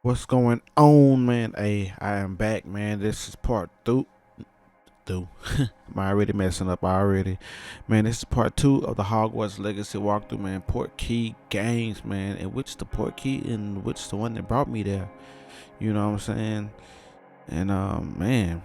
What's going on, man? Hey, I am back, man. This is part two. I'm already messing up already. Man, this is part two of the Hogwarts Legacy walkthrough, man. Port Key Games, man. And which the port key and which the one that brought me there. You know what I'm saying? And man,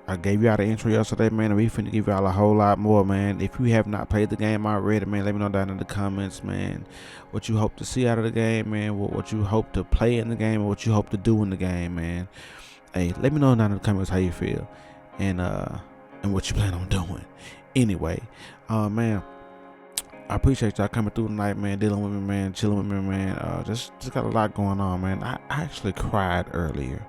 I gave y'all the intro yesterday, man, and we finna give y'all a whole lot more, man. If you have not played the game already, man, let me know down in the comments, man, what you hope to see out of the game, man, what you hope to play in the game, and what you hope to do in the game, man. Hey, let me know down in the comments how you feel, and what you plan on doing. Anyway, man, I appreciate y'all coming through tonight, man, dealing with me, man, chilling with me, man. Just got a lot going on, man. I actually cried earlier.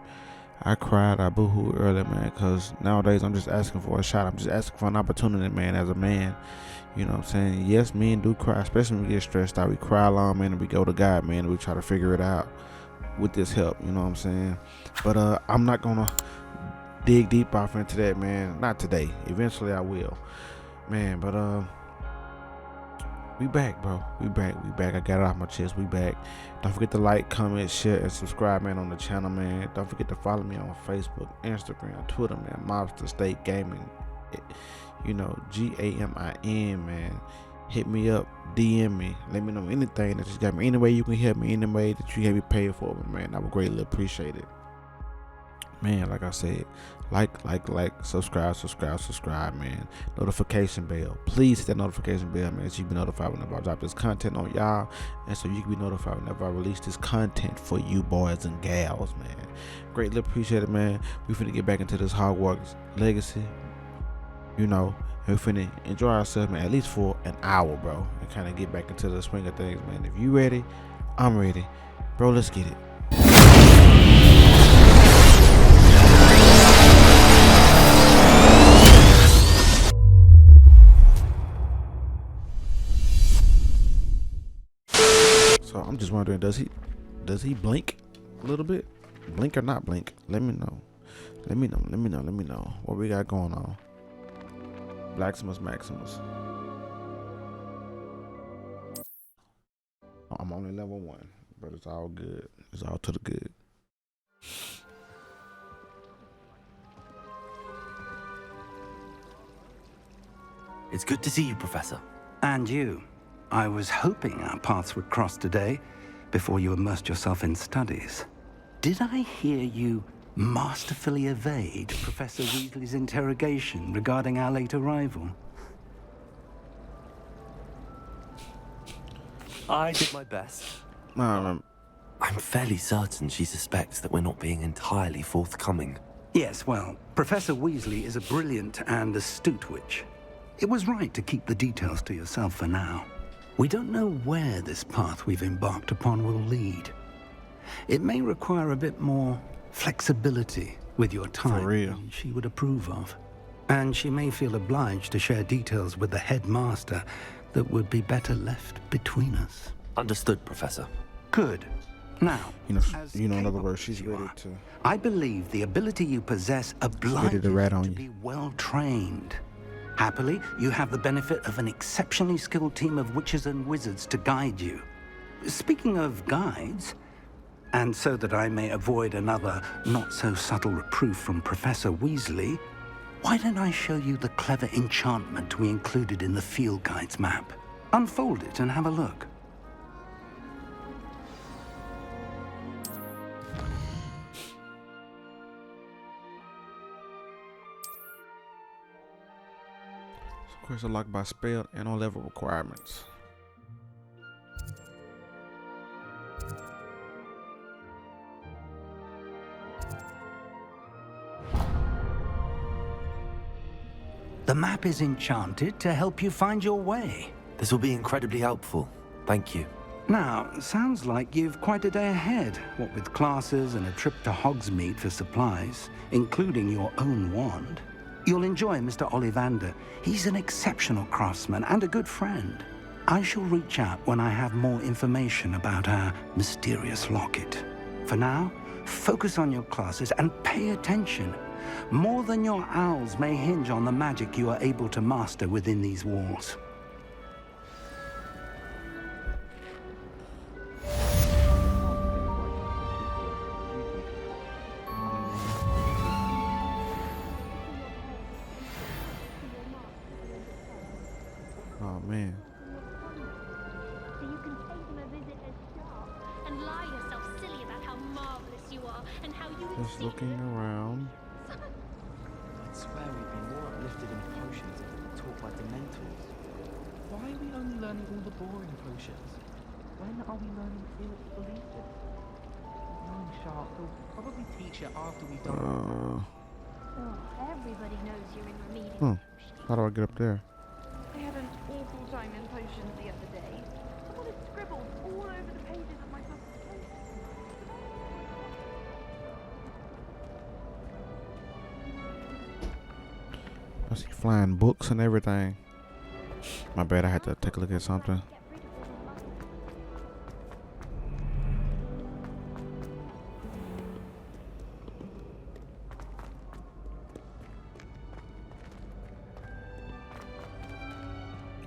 I cried, I boohooed earlier, man, because nowadays I'm just asking for a shot. I'm just asking for an opportunity, man, as a man. You know what I'm saying? Yes, men do cry, especially when we get stressed out. We cry along, man, and we go to God, man, and we try to figure it out with this help. You know what I'm saying? But I'm not going to dig deep off into that, man. Not today. Eventually I will. Man, but we back, bro. We back. I got it off my chest. We back. Don't forget to like, comment, share, and subscribe, man, on the channel, man. Don't forget to follow me on Facebook, Instagram, Twitter, man. Mobster State Gaming. You know, GAMIN, man. Hit me up, DM me. Let me know anything that you got me. Any way you can help me, any way that you have me paid for me, man. I would greatly appreciate it. Man, like I said, like, subscribe, man. Notification bell. Please hit that notification bell, man, so you be notified whenever I drop this content on y'all, and so you can be notified whenever I release this content for you boys and gals, man. Greatly appreciate it, man. We finna get back into this Hogwarts Legacy, you know, and we finna enjoy ourselves, man, at least for an hour, bro, and kind of get back into the swing of things, man. If you ready, I'm ready, bro. Let's get it. So I'm just wondering, does he blink a little bit? Blink or not blink? Let me know. Let me know. What we got going on? Blaximus Maximus. I'm only level 1, but it's all good. It's all to the good. It's good to see you, Professor. And you. I was hoping our paths would cross today, before you immersed yourself in studies. Did I hear you masterfully evade Professor Weasley's interrogation regarding our late arrival? I did my best. Um, I'm fairly certain she suspects that we're not being entirely forthcoming. Yes, well, Professor Weasley is a brilliant and astute witch. It was right to keep the details to yourself for now. We don't know where this path we've embarked upon will lead. It may require a bit more flexibility with your time than she would approve of. And she may feel obliged to share details with the headmaster that would be better left between us. Understood, Professor. Good. Now, in other words, she's ready to. I believe the ability you possess obliges you to be well trained. Happily, you have the benefit of an exceptionally skilled team of witches and wizards to guide you. Speaking of guides, and so that I may avoid another not-so-subtle reproof from Professor Weasley, why don't I show you the clever enchantment we included in the field guide's map? Unfold it and have a look. Quests are locked by spell and on level requirements. The map is enchanted to help you find your way. This will be incredibly helpful. Thank you. Now, sounds like you've quite a day ahead, what with classes and a trip to Hogsmeade for supplies, including your own wand. You'll enjoy Mr. Ollivander. He's an exceptional craftsman and a good friend. I shall reach out when I have more information about our mysterious locket. For now, focus on your classes and pay attention. More than your owls may hinge on the magic you are able to master within these walls. man. So you can pay them a visit as sharp and lie yourself silly about how marvelous you are and how you Just exceed looking them. around. I'd swear we'd be more uplifted in potions if we could talk like the mentors. Why are we only learning all the boring potions? When are we learning Felix Beliefs? Knowing Sharp will probably teach it after we've done Uh, Oh, everybody knows you're in remedial potions. how do I get up there? I had an awful time in potions the other day. Someone had scribbled all over the pages of my publication. I see flying books and everything. My bad, I had to take a look at something.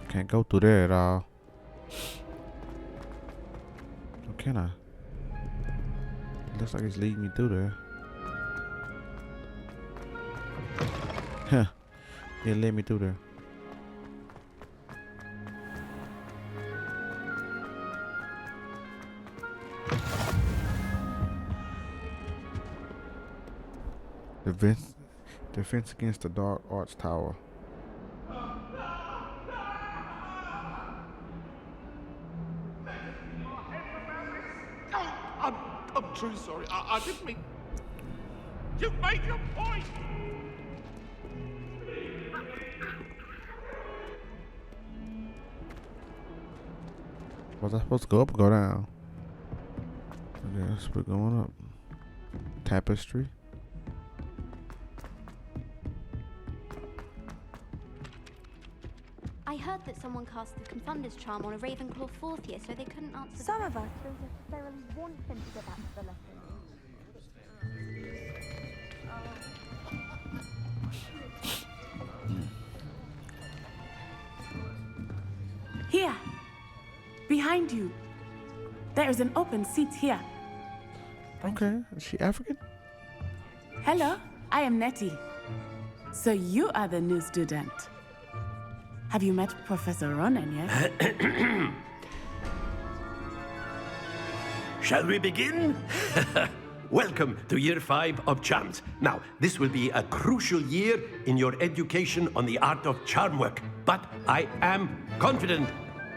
Can't go through there at all. Or can I? It looks like it's leading me through there. Huh. It led me through there. Defense against the Dark Arts Tower. I'm truly sorry. I didn't mean... You've made your point! Was I supposed to go up or go down? I guess we're going up. Tapestry. I heard that someone cast the Confunder's charm on a Ravenclaw fourth year, so they couldn't answer. Some of us don't necessarily want him to go back to the lesson. Here! Behind you! There is an open seat here. Okay, is she African? Hello, I am Nettie. So you are the new student. Have you met Professor Ronan yet? Shall we begin? Welcome to Year 5 of Charms. Now, this will be a crucial year in your education on the art of charm work, but I am confident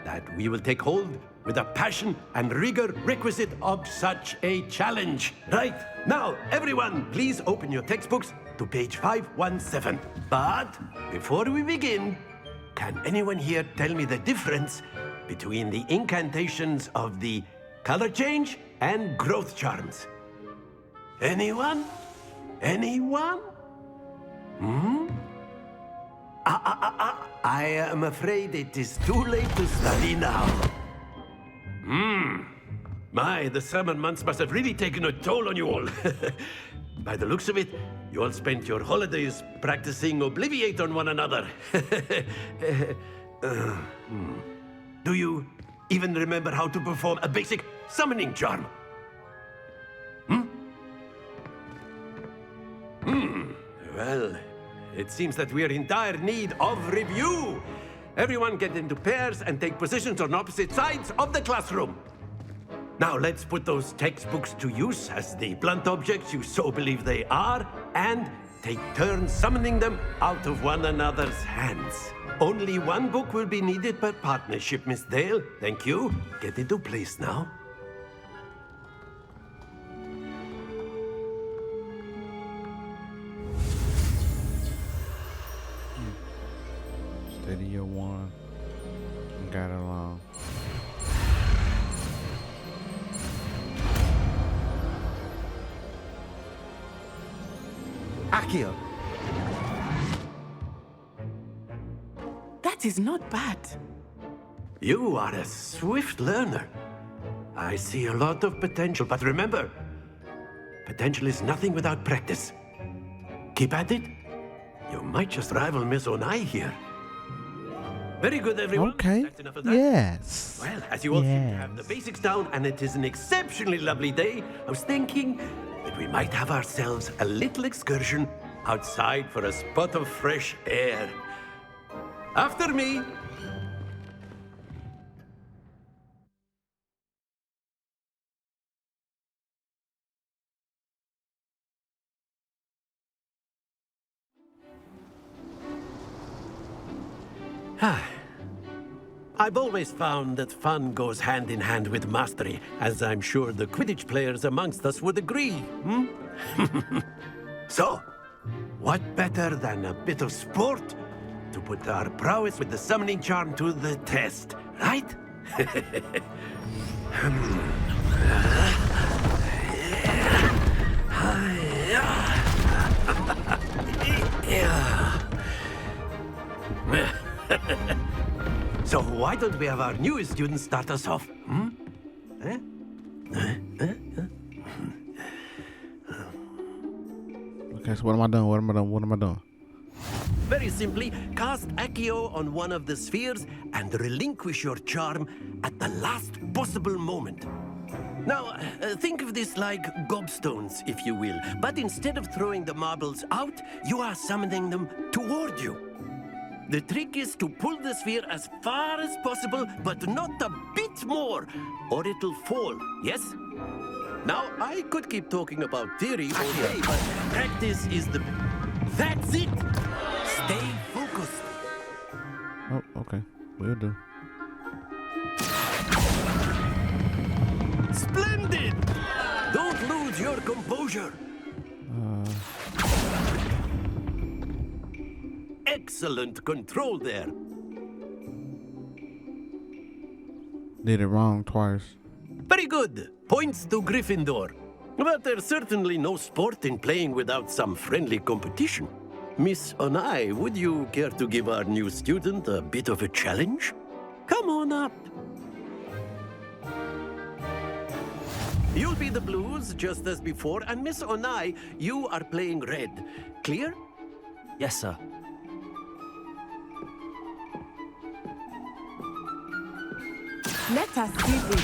that we will take hold with the passion and rigor requisite of such a challenge. Right, now, everyone, please open your textbooks to page 517. But before we begin, can anyone here tell me the difference between the incantations of the color change and growth charms? Anyone? Anyone? I am afraid it is too late to study now. My, the summer months must have really taken a toll on you all. By the looks of it, you all spent your holidays practicing Obliviate on one another. Do you even remember how to perform a basic summoning charm? Well, it seems that we are in dire need of review. Everyone get into pairs and take positions on opposite sides of the classroom. Now let's put those textbooks to use as the blunt objects you so believe they are, and take turns summoning them out of one another's hands. Only one book will be needed per partnership, Miss Dale. Thank you. Get into place now. Steady your one. And got it along. Accio! That is not bad. You are a swift learner. I see a lot of potential, but remember, potential is nothing without practice. Keep at it. You might just rival Miss Onai here. Very good, everyone. Okay. That's enough of that. Yes. Well, as you all seem to have the basics down, and it is an exceptionally lovely day, I was thinking that we might have ourselves a little excursion outside for a spot of fresh air. After me. I've always found that fun goes hand in hand with mastery, as I'm sure the Quidditch players amongst us would agree. So, what better than a bit of sport to put our prowess with the summoning charm to the test, right? So why don't we have our newest student start us off? Okay, so what am I doing? What am I doing? Very simply, cast Accio on one of the spheres and relinquish your charm at the last possible moment. Now, think of this like gobstones, if you will. But instead of throwing the marbles out, you are summoning them toward you. The trick is to pull the sphere as far as possible, but not a bit more, or it'll fall, yes? Now, I could keep talking about theory all day, but practice is the... That's it! Stay focused. Oh, okay. Will do. Splendid! Don't lose your composure. Excellent control there. Did it wrong twice. Very good. Points to Gryffindor. But there's certainly no sport in playing without some friendly competition. Miss Onai, would you care to give our new student a bit of a challenge? Come on up. You'll be the blues, just as before, and Miss Onai, you are playing red. Clear? Yes, sir. Let us see this.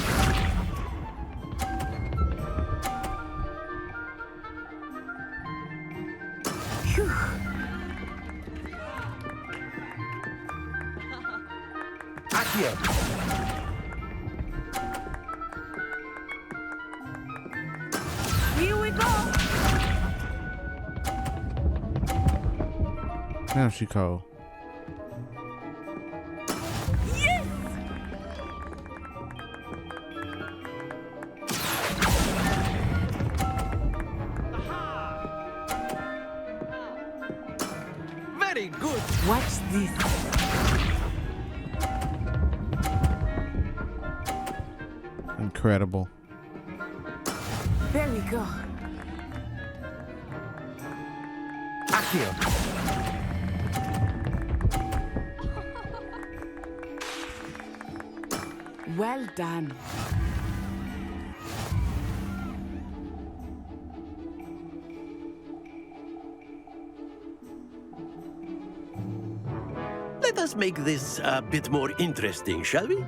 Phew. Accio. Here we go. Damn, she cold. Yes. Very good. Watch this. Incredible. There we go. Accio. Well done. Let us make this a bit more interesting, shall we?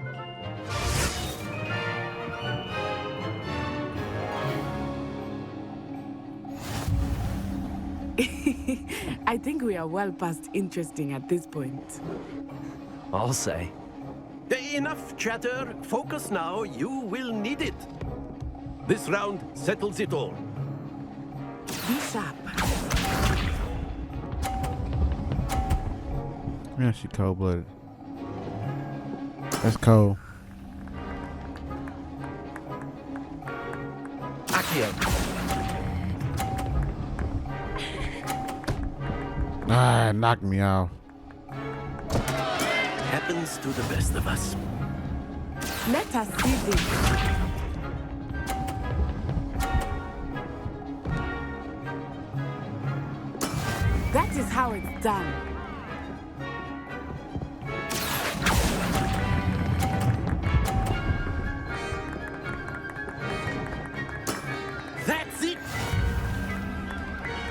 I think we are well past interesting at this point. I'll say. Enough chatter. Focus now. You will need it. This round settles it all. Be sharp. Yeah, she cold-blooded. That's cold. Accio. Ah, knocked me off. Happens to the best of us. Let us see this. That is how it's done. That's it.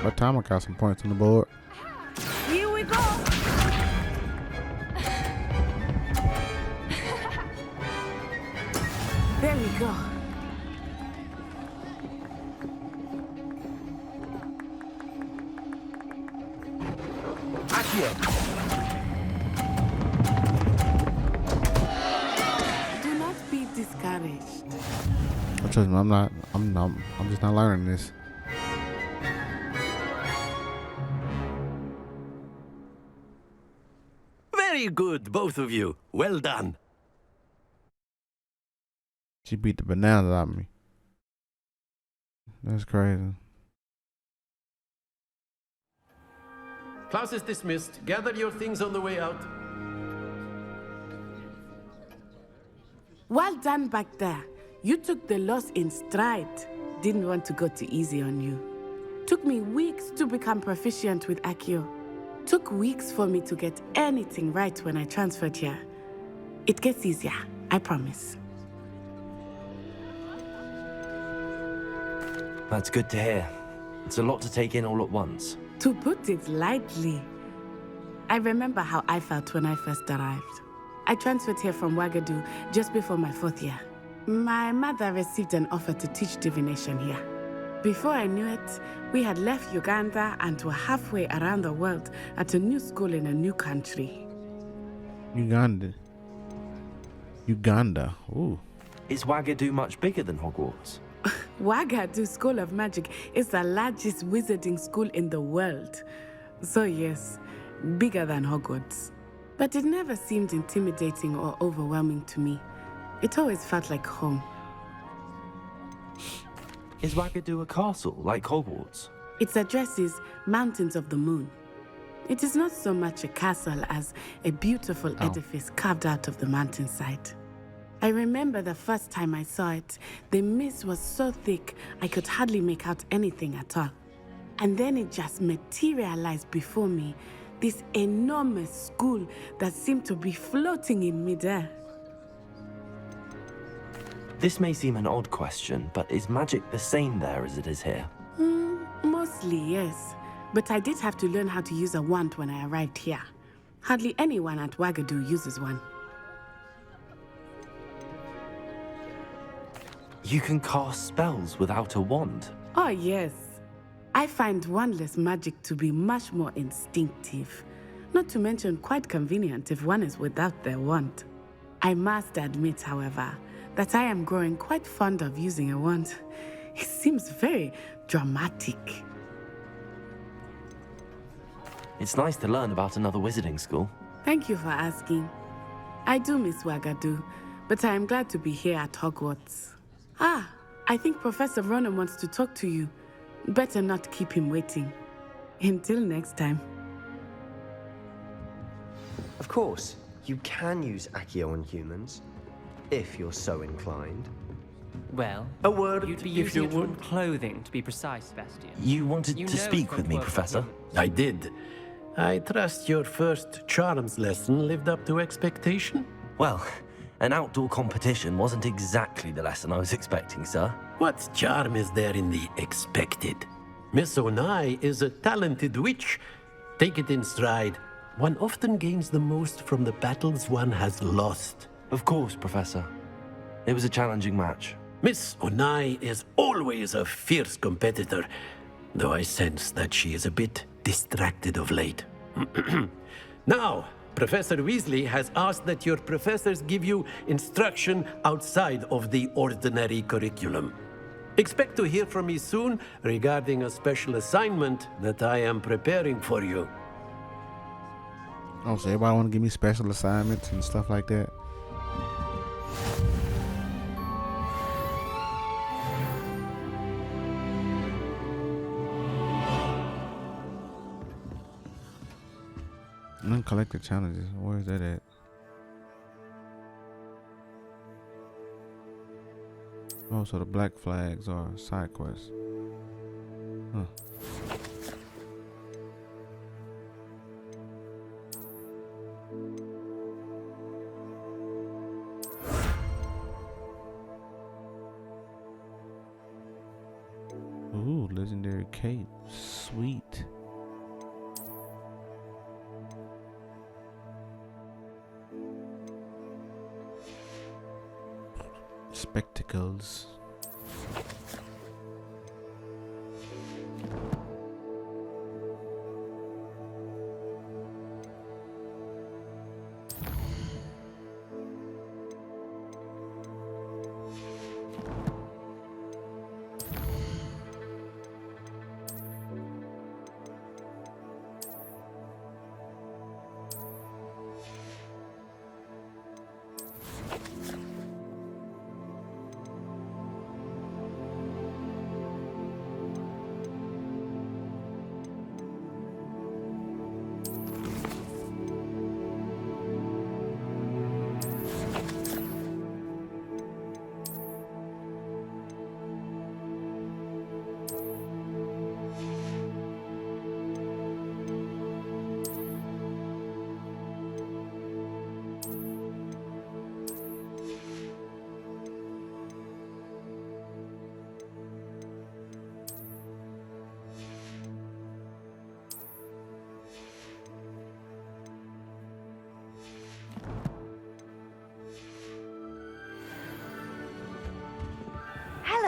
What time I got some points on the board? Here we go. There we go. Accio. Do not be discouraged. Trust me, I'm just not learning this. Very Very good, both of you. Well done. She beat the bananas out of me. That's crazy. Class is dismissed. Gather your things on the way out. Well done back there. You took the loss in stride. Didn't want to go too easy on you. Took me weeks to become proficient with Accio. Took weeks for me to get anything right when I transferred here. It gets easier, I promise. That's good to hear. It's a lot to take in all at once. To put it lightly, I remember how I felt when I first arrived. I transferred here from Wagadu just before my 4th year. My mother received an offer to teach divination here. Before I knew it, we had left Uganda and were halfway around the world at a new school in a new country. Uganda. Ooh. Is Wagadu much bigger than Hogwarts? Wagadu School of Magic is the largest wizarding school in the world. So yes, bigger than Hogwarts. But it never seemed intimidating or overwhelming to me. It always felt like home. Is Wagadu a castle like Hogwarts? Its address is Mountains of the Moon. It is not so much a castle as a beautiful edifice carved out of the mountainside. I remember the first time I saw it, the mist was so thick I could hardly make out anything at all. And then it just materialized before me, this enormous school that seemed to be floating in midair. This may seem an odd question, but is magic the same there as it is here? Mostly, yes. But I did have to learn how to use a wand when I arrived here. Hardly anyone at Wagadu uses one. You can cast spells without a wand? Oh, yes. I find wandless magic to be much more instinctive. Not to mention quite convenient if one is without their wand. I must admit, however, that I am growing quite fond of using a wand. It seems very dramatic. It's nice to learn about another wizarding school. Thank you for asking. I do miss Wagadu, but I am glad to be here at Hogwarts. I think Professor Ronan wants to talk to you. Better not keep him waiting. Until next time. Of course, you can use Accio on humans, if you're so inclined. Well, A word, you'd be if using you it from would. clothing, to be precise, Sebastian. You wanted You to know speak it with me, won't work Professor? with I did. I trust your first charms lesson lived up to expectation? Well, an outdoor competition wasn't exactly the lesson I was expecting, sir. What charm is there in the expected? Miss Onai is a talented witch. Take it in stride. One often gains the most from the battles one has lost. Of course, Professor. It was a challenging match. Miss Onai is always a fierce competitor, though I sense that she is a bit distracted of late. Now, Professor Weasley has asked that your professors give you instruction outside of the ordinary curriculum. Expect to hear from me soon regarding a special assignment that I am preparing for you. Oh, so everybody want to give me special assignments and stuff like that? Uncollected challenges. Where is that at? Oh, so the black flags are side quests. Huh. Ooh, legendary cape. Sweet. Spectacles.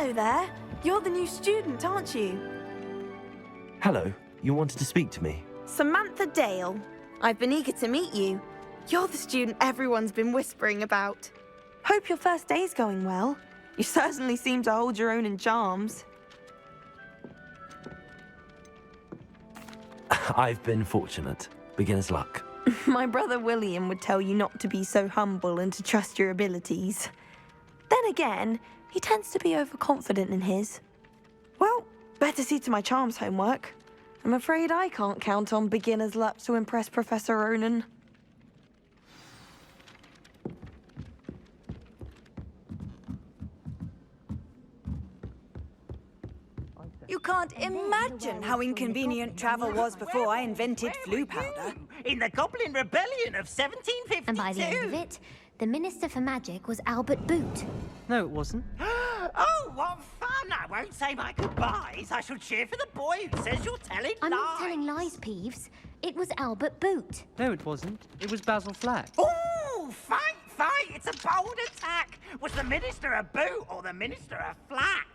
Hello there. You're the new student, aren't you? Hello. You wanted to speak to me? Samantha Dale. I've been eager to meet you. You're the student everyone's been whispering about. Hope your first day's going well. You certainly seem to hold your own in charms. I've been fortunate. Beginner's luck. My brother William would tell you not to be so humble and to trust your abilities. Then again, he tends to be overconfident in his. Well, better see to my charms homework. I'm afraid I can't count on beginner's luck to impress Professor Ronan. You can't imagine how inconvenient travel was before I invented flu powder. In the Goblin Rebellion of 1752. And by the end of it, the Minister for Magic was Albert Boot. No, it wasn't. Oh, what fun! I won't say my goodbyes. I shall cheer for the boy who says you're telling I'm lies. not telling lies, Peeves. It was Albert Boot. No, it wasn't. It was Basil Flack. Oh, fight! It's a bold attack. Was the Minister a boot or the Minister a flack?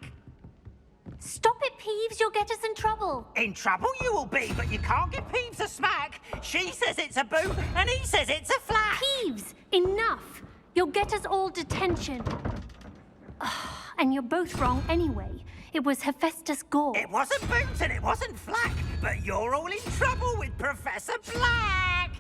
Stop it, Peeves. You'll get us in trouble. In trouble you will be, but you can't give Peeves a smack. She says it's a boot, and he says it's a flack. Peeves, enough. You'll get us all detention. And you're both wrong anyway. It was Hephaestus Gore. It wasn't boot and it wasn't flack, but you're all in trouble with Professor Black.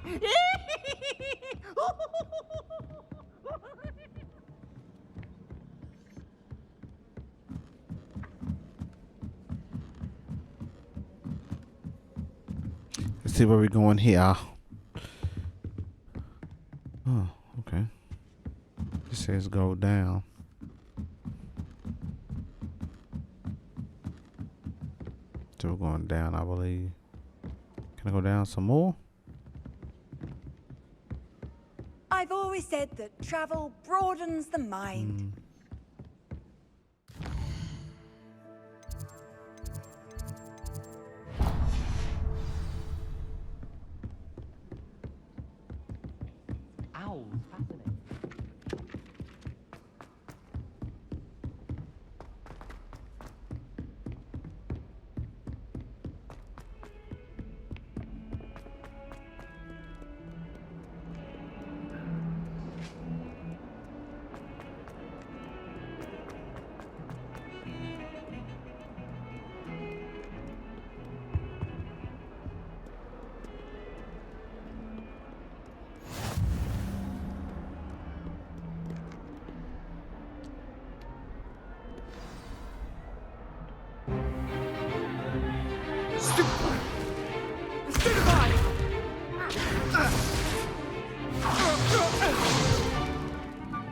Let's see where we're going here. Oh, okay. It says go down. So we're going down, I believe. Can I go down some more? I've always said that travel broadens the mind. Owls, fascinating.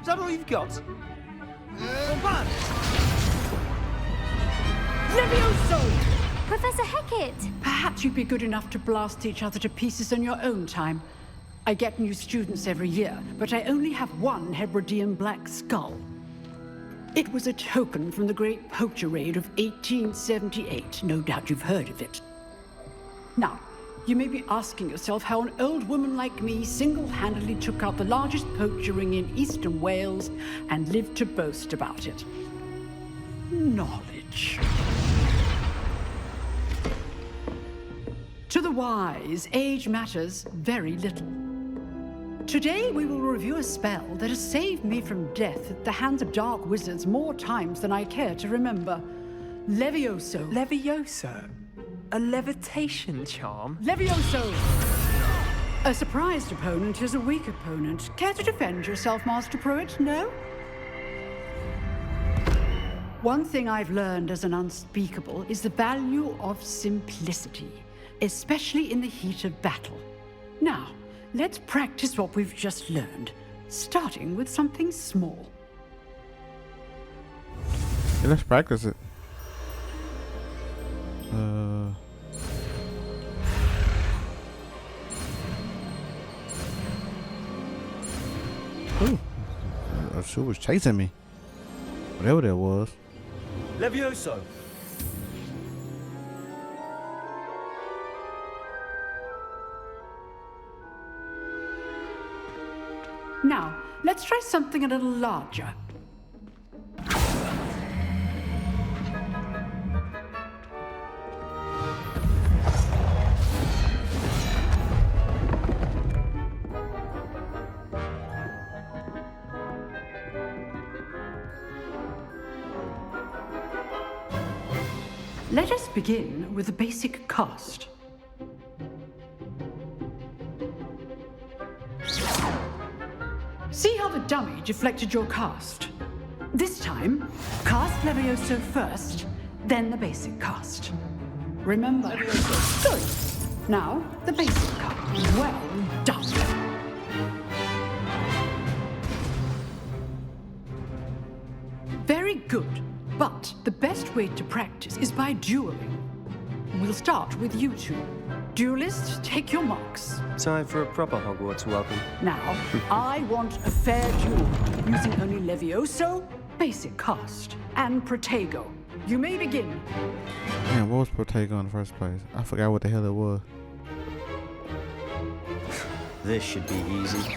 Is that all you've got? Levioso! Professor Hecat! Perhaps you'd be good enough to blast each other to pieces in your own time. I get new students every year, but I only have one Hebridean black skull. It was a token from the Great Poacher Raid of 1878. No doubt you've heard of it. Now, you may be asking yourself how an old woman like me single-handedly took out the largest poacher ring in eastern Wales and lived to boast about it. Knowledge. To the wise, age matters very little. Today we will review a spell that has saved me from death at the hands of dark wizards more times than I care to remember. Levioso. Levioso? A levitation charm? Levioso! A surprised opponent is a weak opponent. Care to defend yourself, Master Pruitt? No? One thing I've learned as an unspeakable is the value of simplicity, especially in the heat of battle. Now, let's practice what we've just learned, starting with something small. Yeah, let's practice it. Ooh. She was chasing me. Whatever that was. Levioso! Now, let's try something a little larger. Let us begin with the basic cast. See how the dummy deflected your cast? This time, cast Levioso first, then the basic cast. Remember? Good. Now, the basic cast. Well done. Very good. But the best way to practice is by dueling. We'll start with you two. Duelists, take your marks. Time for a proper Hogwarts welcome. Now, I want a fair duel, using only Levioso, basic cast, and Protego. You may begin. Man, what was Protego in the first place? I forgot what the hell it was. This should be easy.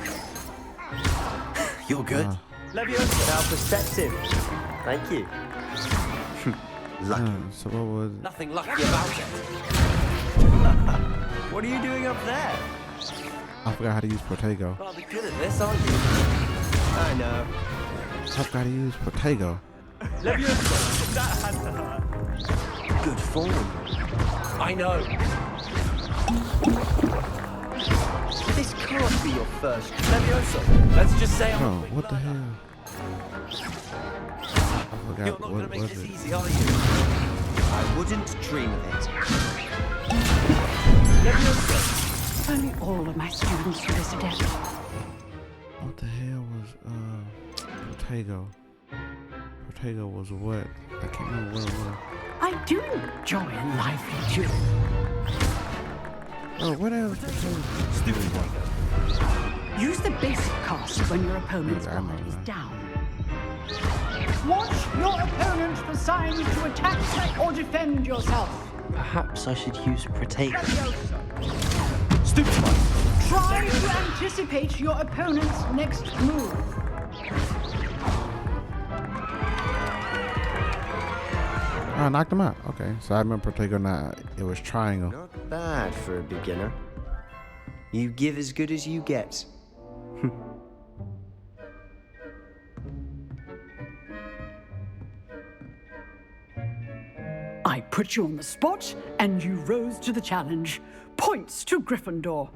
You're good. Leviosa. Now perspective. Thank you. Lucky. So what was it? Nothing lucky about it. What are you doing up there? I forgot how to use Protego. Rather good at this, aren't you? I know. I forgot how to use Protego. Leviosa. That had to hurt. Good form. I know. This can't be your first. Leviosa. Let's just say Bro, what the hell? I forgot You're not what gonna make was this it. easy, are you? I wouldn't dream of it. Leviosa. Only all of my students are this adept. What the hell was Protego? Protego was what? I can't remember what it was. I do enjoy a lively duel. Oh, what else? Stupid one. Use the basic cast when your opponent's I know guard is that. down. Watch your opponent for signs to attack or defend yourself. Perhaps I should use Protego. Stupid one. Try to anticipate your opponent's next move. Oh, I knocked him out. Okay, so I remember Protego now. It was triangle. Not bad for a beginner. You give as good as you get. I put you on the spot, and you rose to the challenge. Points to Gryffindor.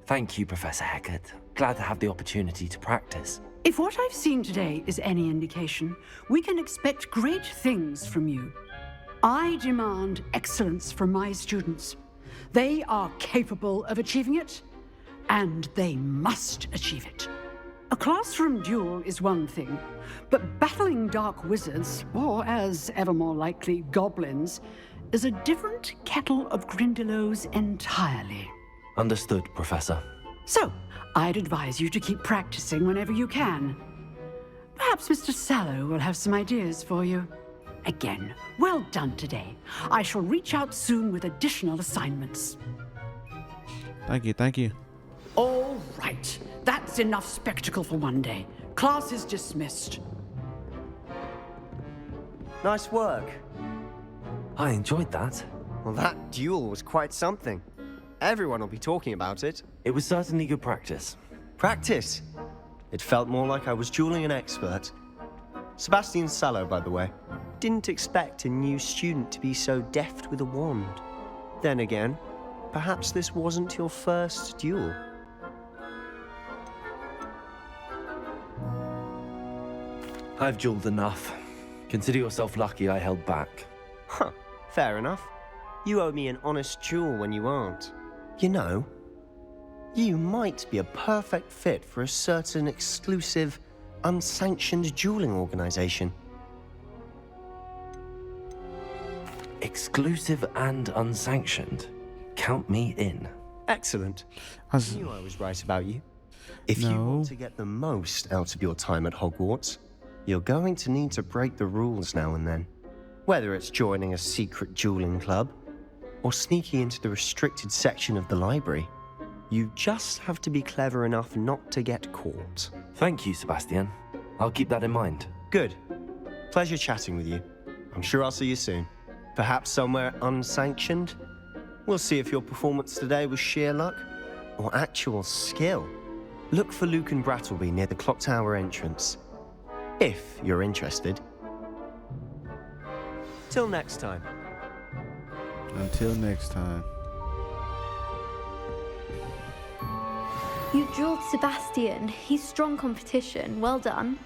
Thank you, Professor Hecat. Glad to have the opportunity to practice. If what I've seen today is any indication, we can expect great things from you. I demand excellence from my students. They are capable of achieving it, and they must achieve it. A classroom duel is one thing, but battling dark wizards, or as ever more likely, goblins, is a different kettle of Grindylows entirely. Understood, Professor. So, I'd advise you to keep practicing whenever you can. Perhaps Mr. Sallow will have some ideas for you. Again, well done today. I shall reach out soon with additional assignments. Thank you, thank you. All right. That's enough spectacle for one day. Class is dismissed. Nice work. I enjoyed that. Well, that duel was quite something. Everyone will be talking about it. It was certainly good practice. Practice? It felt more like I was dueling an expert. Sebastian Sallow, by the way. Didn't expect a new student to be so deft with a wand. Then again, perhaps this wasn't your first duel. I've dueled enough. Consider yourself lucky I held back. Huh, fair enough. You owe me an honest duel when you aren't. You know, you might be a perfect fit for a certain exclusive, unsanctioned dueling organization. Exclusive and unsanctioned. Count me in. Excellent. I knew I was right about you. If you want to get the most out of your time at Hogwarts, you're going to need to break the rules now and then. Whether it's joining a secret dueling club, or sneaking into the restricted section of the library, you just have to be clever enough not to get caught. Thank you, Sebastian. I'll keep that in mind. Good. Pleasure chatting with you. I'm sure I'll see you soon. Perhaps somewhere unsanctioned? We'll see if your performance today was sheer luck or actual skill. Look for Luke and Brattleby near the clock tower entrance, if you're interested. Till next time. Until next time. You drilled Sebastian. He's strong competition. Well done.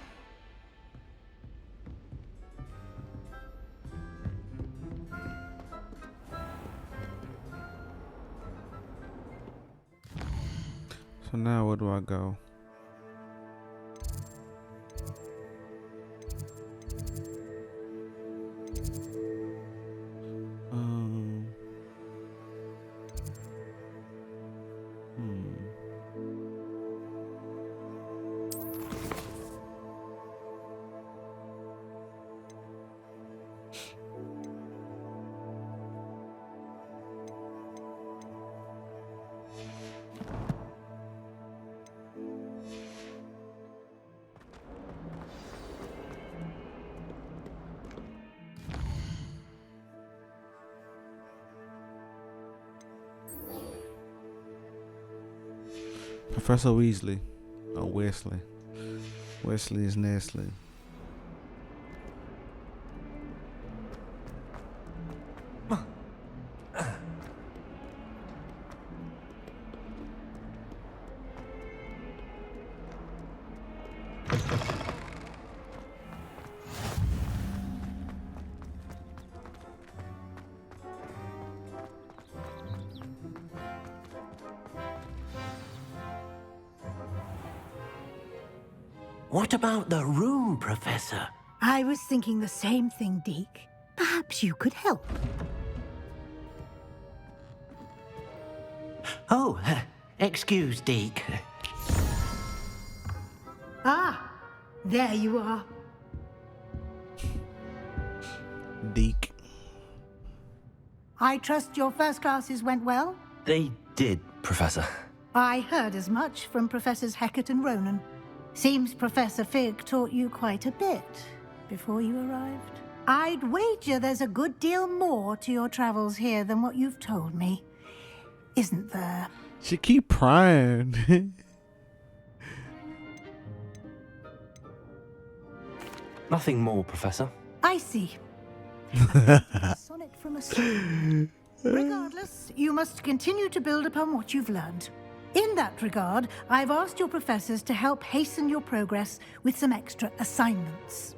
So now where do I go? Professor Weasley. Oh, Wesley. Wesley is Nestle. What about the room, Professor? I was thinking the same thing, Deke. Perhaps you could help. Oh, excuse, Deke. Ah, there you are. Deke. I trust your first classes went well? They did, Professor. I heard as much from Professors Hecat and Ronan. Seems Professor Fig taught you quite a bit before you arrived. I'd wager there's a good deal more to your travels here than what you've told me. Isn't there? She keep prying. Nothing more, Professor. I see. A sonnet from a song. Regardless, you must continue to build upon what you've learned. In that regard, I've asked your professors to help hasten your progress with some extra assignments.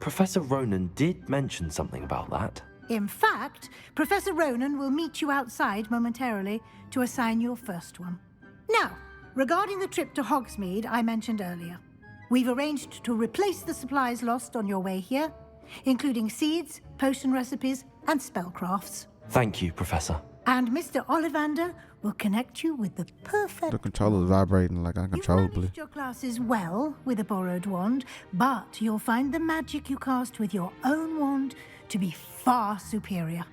Professor Ronan did mention something about that. In fact, Professor Ronan will meet you outside momentarily to assign your first one. Now, regarding the trip to Hogsmeade I mentioned earlier, we've arranged to replace the supplies lost on your way here, including seeds, potion recipes, and spellcrafts. Thank you, Professor. And Mr. Ollivander will connect you with the perfect... The controller's vibrating like uncontrollably. You managed your classes well with a borrowed wand, but you'll find the magic you cast with your own wand to be far superior.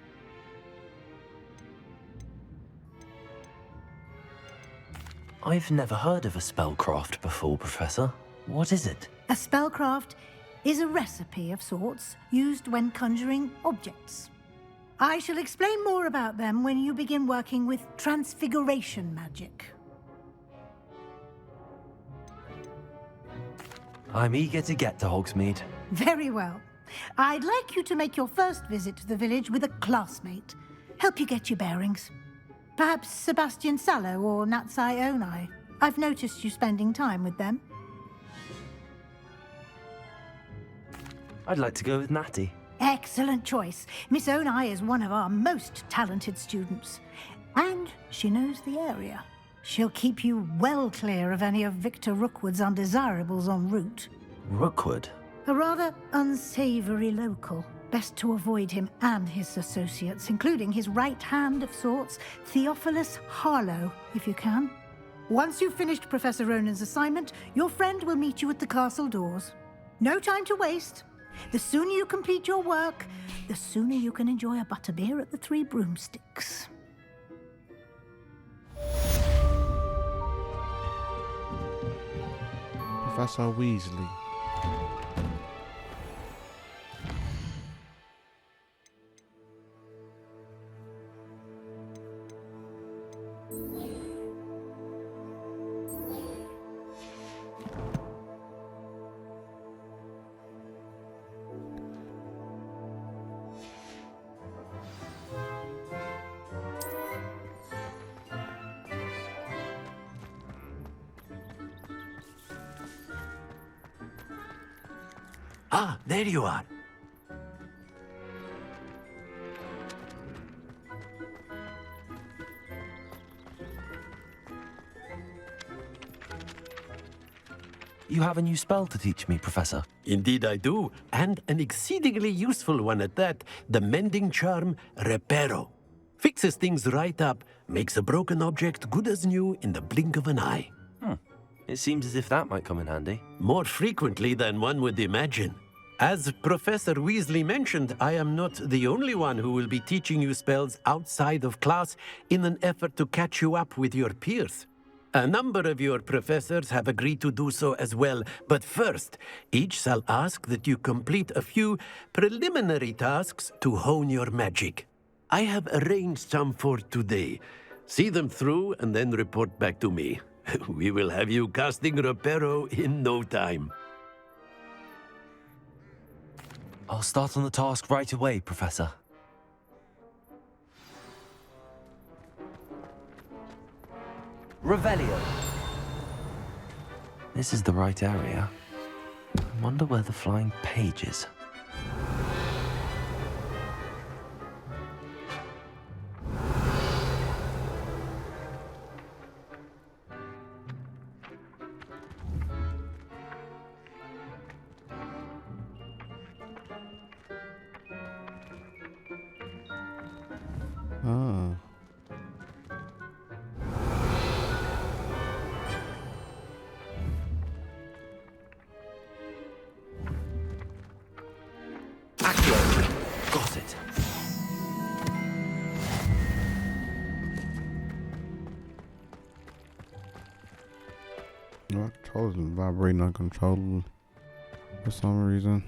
I've never heard of a spellcraft before, Professor. What is it? A spellcraft is a recipe of sorts used when conjuring objects. I shall explain more about them when you begin working with transfiguration magic. I'm eager to get to Hogsmeade. Very well. I'd like you to make your first visit to the village with a classmate. Help you get your bearings. Perhaps Sebastian Sallow or Natsai Onai. I've noticed you spending time with them. I'd like to go with Natty. Excellent choice. Miss Onai is one of our most talented students. And she knows the area. She'll keep you well clear of any of Victor Rookwood's undesirables en route. Rookwood? A rather unsavory local. Best to avoid him and his associates, including his right hand of sorts, Theophilus Harlow, if you can. Once you've finished Professor Ronan's assignment, your friend will meet you at the castle doors. No time to waste. The sooner you complete your work, the sooner you can enjoy a butterbeer at the Three Broomsticks. Professor Weasley. Ah, there you are. You have a new spell to teach me, Professor. Indeed I do, and an exceedingly useful one at that. The mending charm, Reparo. Fixes things right up, makes a broken object good as new in the blink of an eye. It seems as if that might come in handy. More frequently than one would imagine. As Professor Weasley mentioned, I am not the only one who will be teaching you spells outside of class in an effort to catch you up with your peers. A number of your professors have agreed to do so as well, but first, each shall ask that you complete a few preliminary tasks to hone your magic. I have arranged some for today. See them through and then report back to me. We will have you casting Reparo in no time. I'll start on the task right away, Professor. Revelio. This is the right area. I wonder where the flying page is. Ah. Got it. My controllers is vibrating uncontrollably for some reason.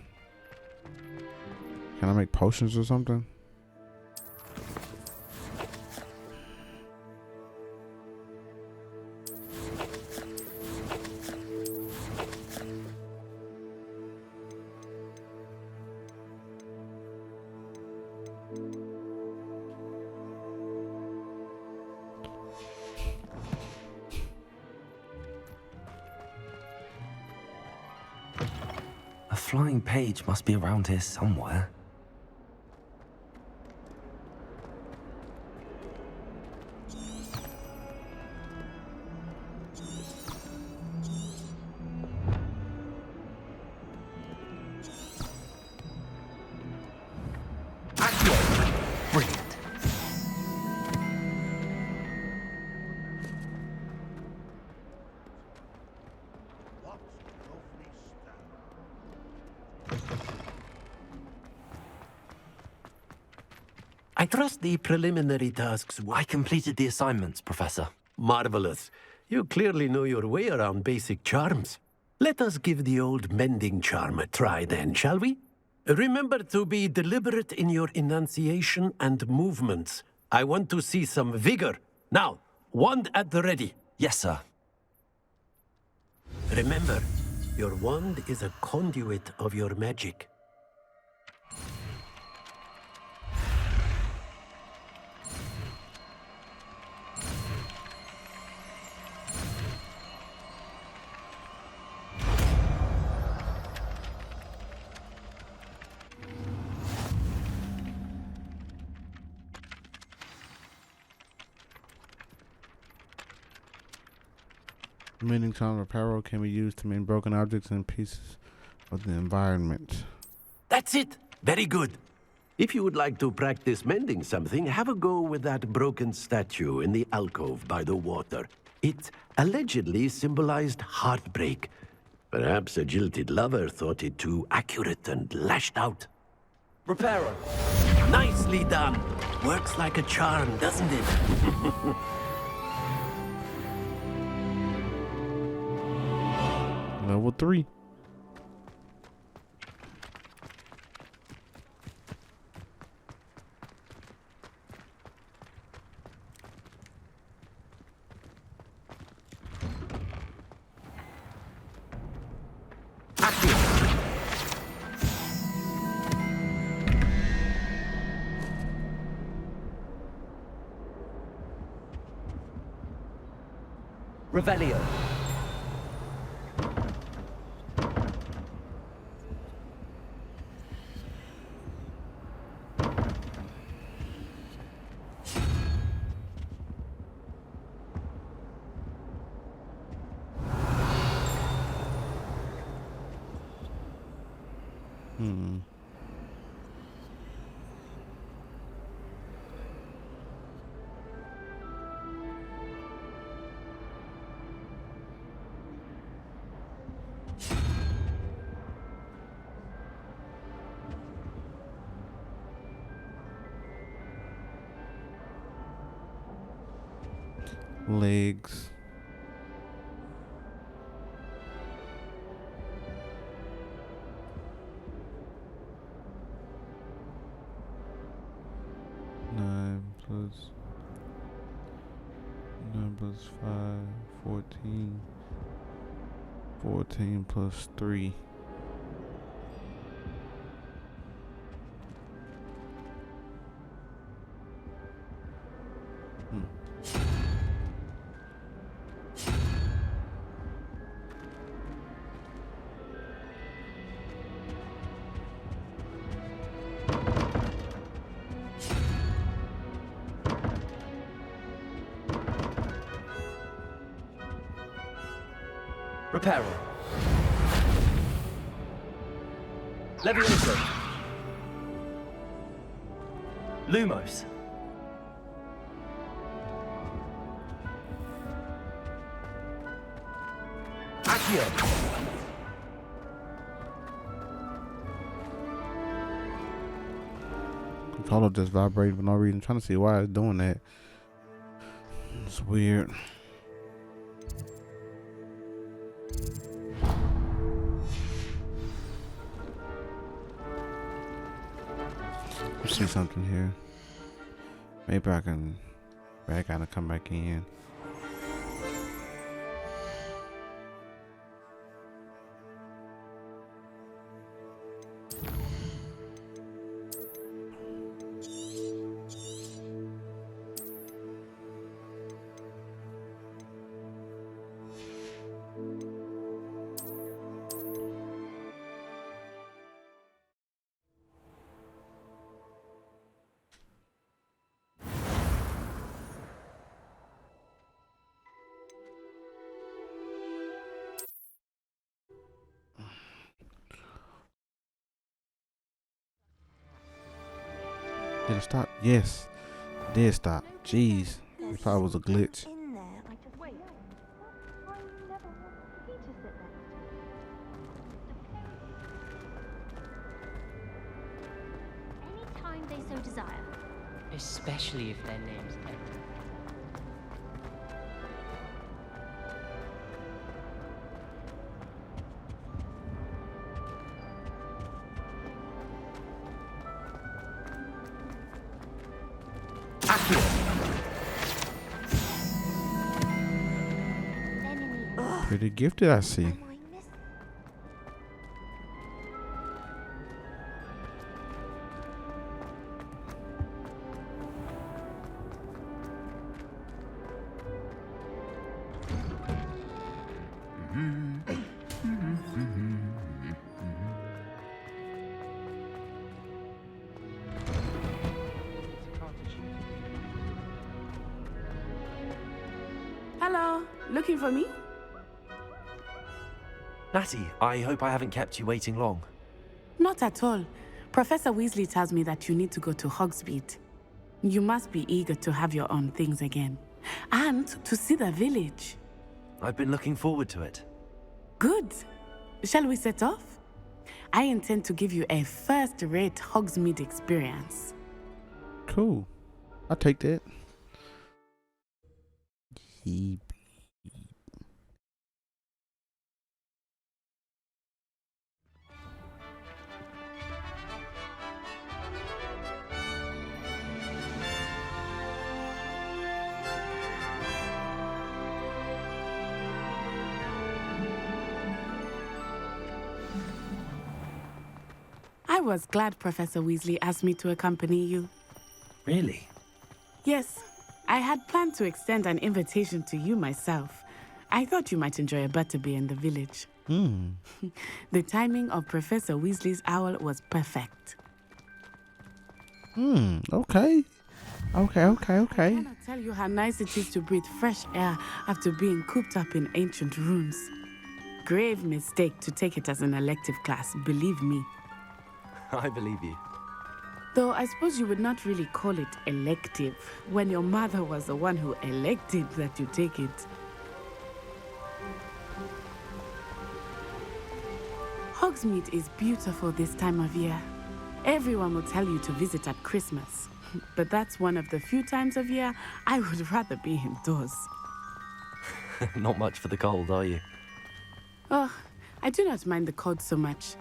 Can I make potions or something? A flying page must be around here somewhere. Brilliant. I trust the preliminary tasks. I completed the assignments, Professor. Marvelous. You clearly know your way around basic charms. Let us give the old mending charm a try then, shall we? Remember to be deliberate in your enunciation and movements. I want to see some vigor. Now, wand at the ready. Yes, sir. Remember, your wand is a conduit of your magic. Mending charm Reparo can be used to mend broken objects and pieces of the environment. That's it. Very good. If you would like to practice mending something, have a go with that broken statue in the alcove by the water. It allegedly symbolized heartbreak. Perhaps a jilted lover thought it too accurate and lashed out. Reparo. Nicely done. Works like a charm, doesn't it? Level 3. Revelio. Legs. Nine plus 5, 14. 14 plus 3. Reparo. Levioso. Lumos. Accio. Controller just vibrated for no reason. I'm trying to see why it's doing that. It's weird. See something here. Maybe I gotta come back in. Did it stop? Yes. It did stop. Jeez. It probably was a glitch. Anytime they so desire. Especially if their name's Edward. Pretty gifted, I see. Hello, looking for me? Natty, I hope I haven't kept you waiting long. Not at all. Professor Weasley tells me that you need to go to Hogsmeade. You must be eager to have your own things again. And to see the village. I've been looking forward to it. Good. Shall we set off? I intend to give you a first-rate Hogsmeade experience. Cool. I'll take that. I was glad Professor Weasley asked me to accompany you. Really? Yes, I had planned to extend an invitation to you myself. I thought you might enjoy a butterbeer in the village. The timing of Professor Weasley's owl was perfect. Okay. Okay. I cannot tell you how nice it is to breathe fresh air after being cooped up in ancient rooms. Grave mistake to take it as an elective class, believe me. I believe you. Though I suppose you would not really call it elective when your mother was the one who elected that you take it. Hogsmeade is beautiful this time of year. Everyone will tell you to visit at Christmas. But that's one of the few times of year I would rather be indoors. Not much for the cold, are you? Oh, I do not mind the cold so much,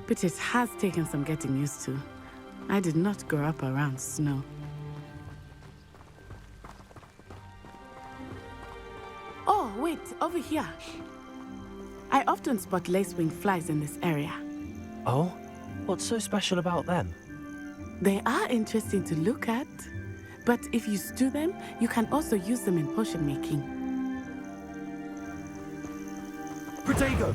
but it has taken some getting used to. I did not grow up around snow. Oh, wait, over here. I often spot lacewing flies in this area. Oh? What's so special about them? They are interesting to look at, but if you stew them, you can also use them in potion making. Protego!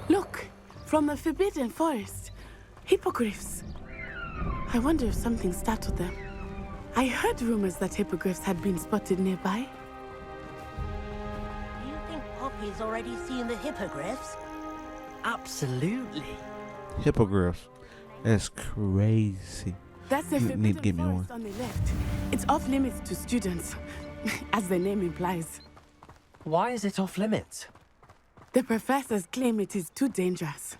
Look, from the Forbidden Forest, hippogriffs. I wonder if something startled them. I heard rumors that hippogriffs had been spotted nearby. You think Poppy's already seen the hippogriffs? Absolutely. Hippogriffs. That's crazy. That's the You need to Forbidden give me one. Forest on the left. It's off limits to students, as the name implies. Why is it off limits? The professors claim it is too dangerous.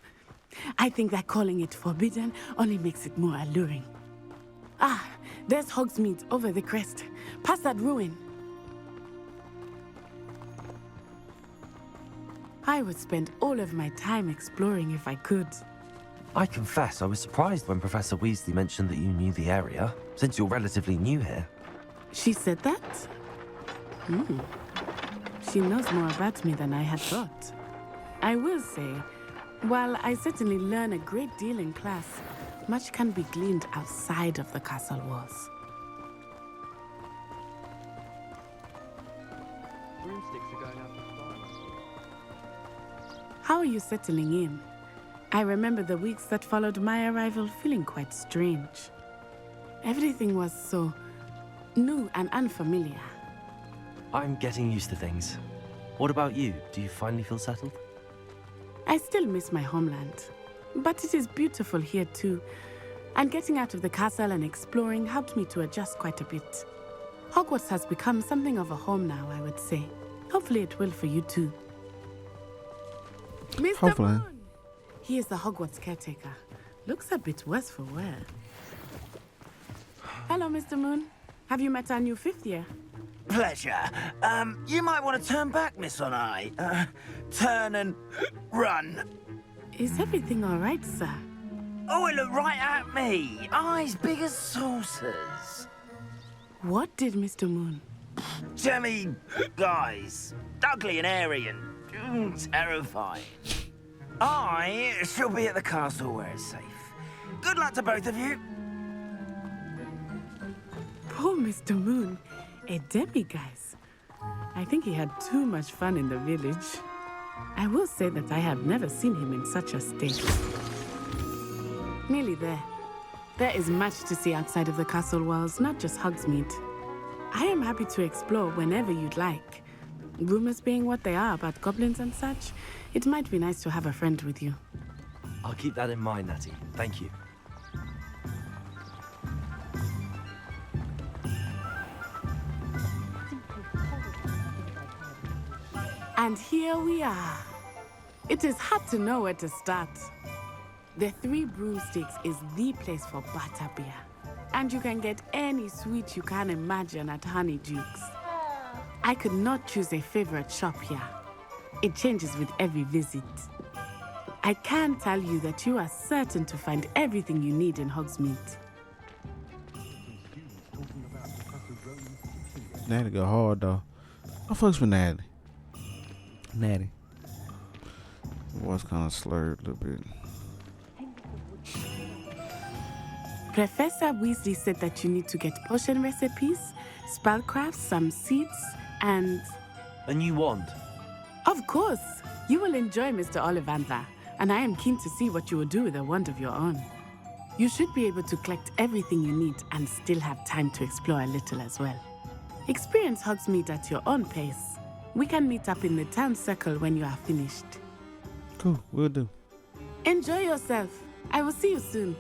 I think that calling it forbidden only makes it more alluring. Ah, there's Hogsmeade over the crest, past that ruin. I would spend all of my time exploring if I could. I confess I was surprised when Professor Weasley mentioned that you knew the area, since you're relatively new here. She said that? She knows more about me than I had thought. I will say, while I certainly learn a great deal in class, much can be gleaned outside of the castle walls. Broomsticks are going out for fun. How are you settling in? I remember the weeks that followed my arrival feeling quite strange. Everything was so new and unfamiliar. I'm getting used to things. What about you? Do you finally feel settled? I still miss my homeland, but it is beautiful here too. And getting out of the castle and exploring helped me to adjust quite a bit. Hogwarts has become something of a home now, I would say. Hopefully it will for you too. Mr. Hopefully. Moon! He is the Hogwarts caretaker. Looks a bit worse for wear. Hello, Mr. Moon. Have you met our new fifth year? Pleasure. You might want to turn back, Miss Onai. Turn and run. Is everything all right, sir? Oh, it looked right at me. Eyes big as saucers. What did Mr. Moon? Jemmy guys. Ugly and airy and terrifying. I shall be at the castle where it's safe. Good luck to both of you. Poor Mr. Moon. A demiguise. I think he had too much fun in the village. I will say that I have never seen him in such a state. Nearly there. There is much to see outside of the castle walls, not just Hogsmeade. I am happy to explore whenever you'd like. Rumors being what they are about goblins and such, it might be nice to have a friend with you. I'll keep that in mind, Natty. Thank you. And here we are. It is hard to know where to start. The Three Broomsticks is the place for butterbeer. And you can get any sweet you can imagine at Honeydukes. I could not choose a favorite shop here. It changes with every visit. I can tell you that you are certain to find everything you need in Hogsmeade. Natty go hard though. I fucks with Natty. Natty. Voice kind of slurred a little bit. Professor Weasley said that you need to get potion recipes, spellcrafts, some seeds, and... A new wand. Of course! You will enjoy Mr. Ollivander, and I am keen to see what you will do with a wand of your own. You should be able to collect everything you need and still have time to explore a little as well. Experience Hogsmeade at your own pace. We can meet up in the town circle when you are finished. Cool, will do. Enjoy yourself. I will see you soon.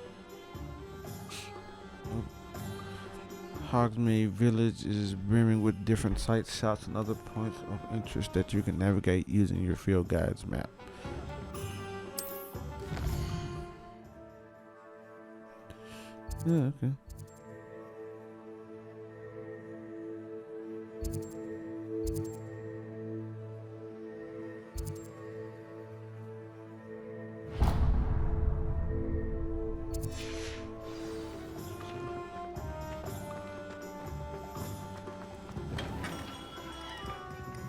Hogsmeade Village is brimming with different sights, shops, and other points of interest that you can navigate using your field guide's map. Yeah, okay.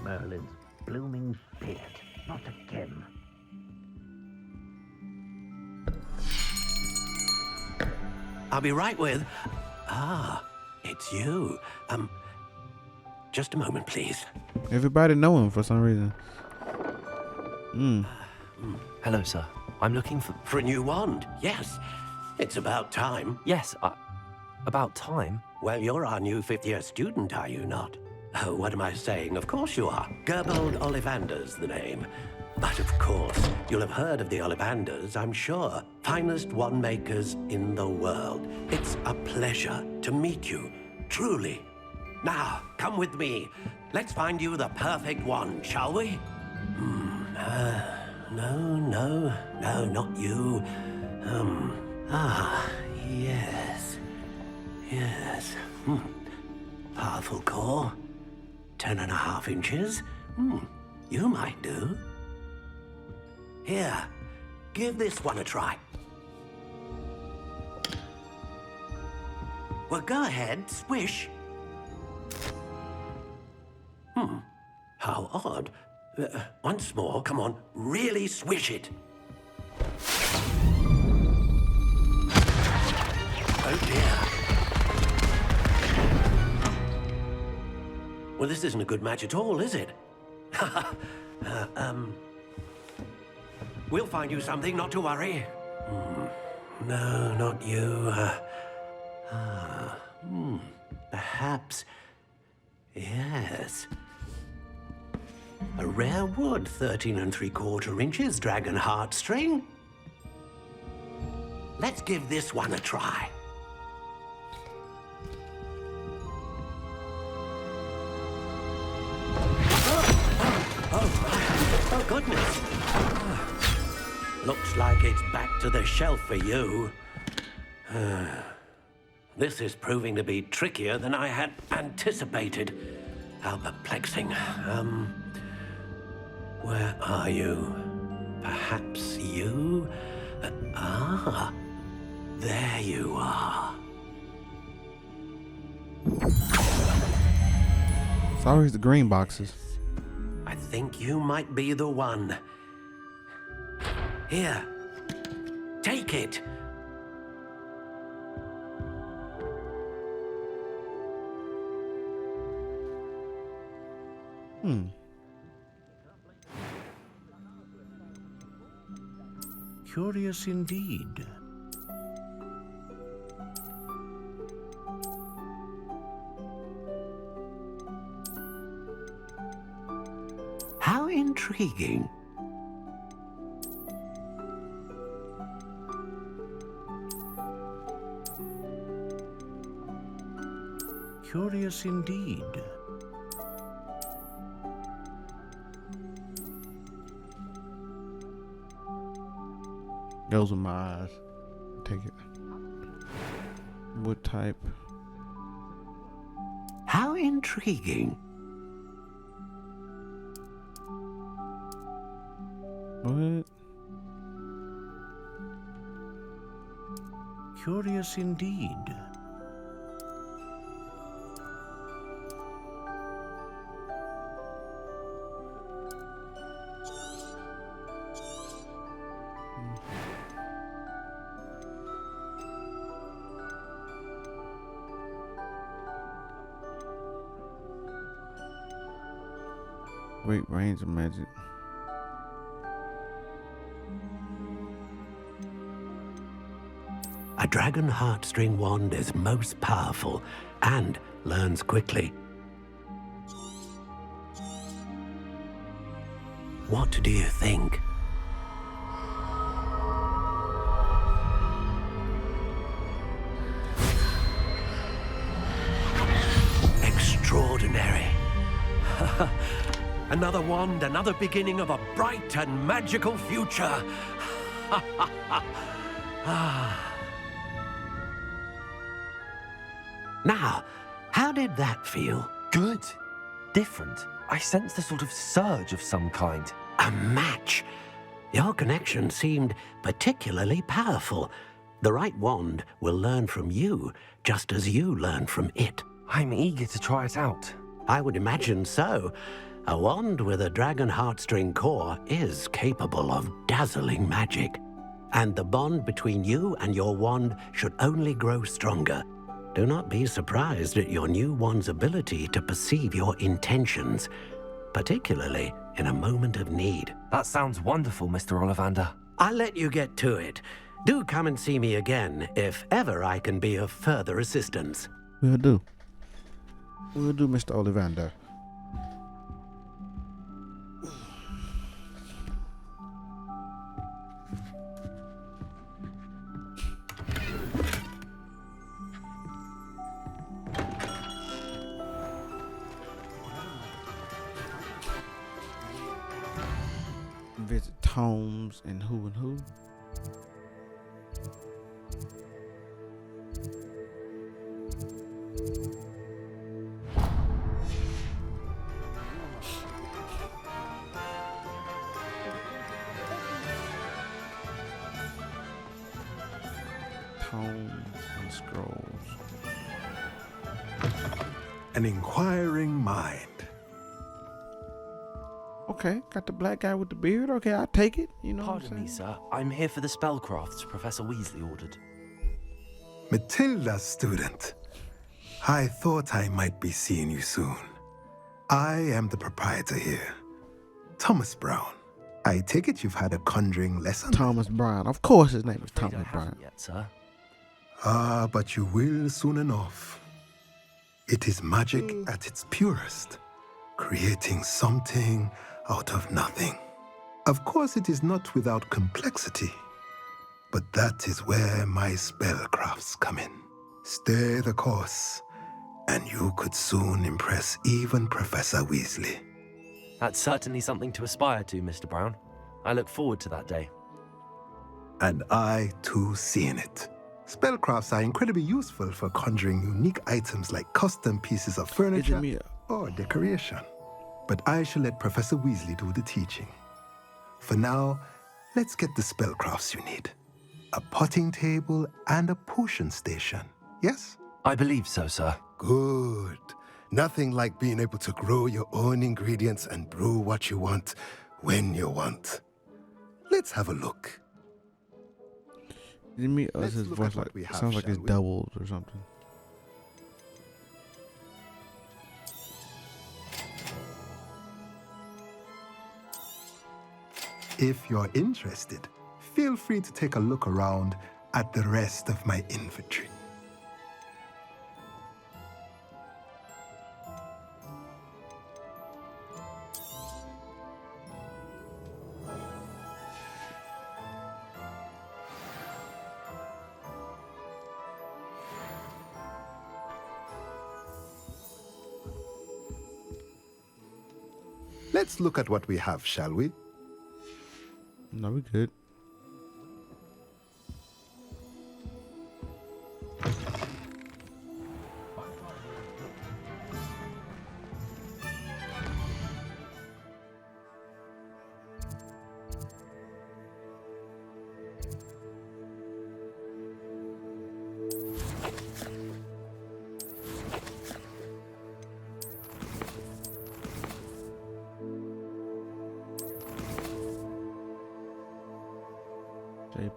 Merlin's blooming beard. Not again. I'll be right with... Ah, it's you. Just a moment, please. Everybody know him for some reason. Hello, sir. I'm looking for... For a new wand, yes. It's about time. Yes, about time? Well, you're our new fifth-year student, are you not? Oh, what am I saying? Of course you are. Gerbold Ollivander's the name. But of course, you'll have heard of the Ollivanders, I'm sure. Finest wand makers in the world. It's a pleasure to meet you, truly. Now, come with me. Let's find you the perfect wand, shall we? No, not you. Yes. Powerful core. 10.5 inches. You might do. Here, give this one a try. Well, go ahead, swish. How odd. Once more, come on, really swish it. Oh dear. Well, this isn't a good match at all, is it? We'll find you something, not to worry. No, not you. Perhaps. Yes. A rare wood, 13 3/4 inches, dragon heartstring. Let's give this one a try. Oh, goodness. Looks like it's back to the shelf for you. This is proving to be trickier than I had anticipated. How perplexing. Where are you? Perhaps you? There you are. It's always the green boxes. I think you might be the one. Here, take it. Curious indeed. How intriguing. Curious indeed. Goes with my eyes. Take it. What type? How intriguing. What? Curious indeed. Great range of magic. A dragon heartstring wand is most powerful and learns quickly. What do you think? Extraordinary. Another wand, another beginning of a bright and magical future. Now, how did that feel? Good. Different. I sensed a sort of surge of some kind. A match. Your connection seemed particularly powerful. The right wand will learn from you, just as you learn from it. I'm eager to try it out. I would imagine so. A wand with a dragon heartstring core is capable of dazzling magic. And the bond between you and your wand should only grow stronger. Do not be surprised at your new wand's ability to perceive your intentions, particularly in a moment of need. That sounds wonderful, Mr. Ollivander. I'll let you get to it. Do come and see me again if ever I can be of further assistance. Will do. Will do, Mr. Ollivander. Visit Tomes and who? Tomes and scrolls. An inquiring mind. Okay, got the black guy with the beard. Okay, I'll take it. You know what I'm Pardon me, saying? sir. I'm here for the spellcrafts Professor Weasley ordered. Matilda's student. I thought I might be seeing you soon. I am the proprietor here, Thomas Brown. I take it you've had a conjuring lesson? Thomas Brown. Of course his name is Thomas Brown. Yet, sir. Ah, but you will soon enough. It is magic at its purest, creating something out of nothing. Of course, it is not without complexity, but that is where my spellcrafts come in. Stay the course, and you could soon impress even Professor Weasley. That's certainly something to aspire to, Mr. Brown. I look forward to that day. And I, too, seeing it. Spellcrafts are incredibly useful for conjuring unique items like custom pieces of furniture or decoration. But I shall let Professor Weasley do the teaching. For now, let's get the spellcrafts you need. A potting table and a potion station, yes? I believe so, sir. Good. Nothing like being able to grow your own ingredients and brew what you want when you want. Let's have a look. Didn't me his voice like sounds like it's doubled or something. If you're interested, feel free to take a look around at the rest of my inventory. Let's look at what we have, shall we? No, we good.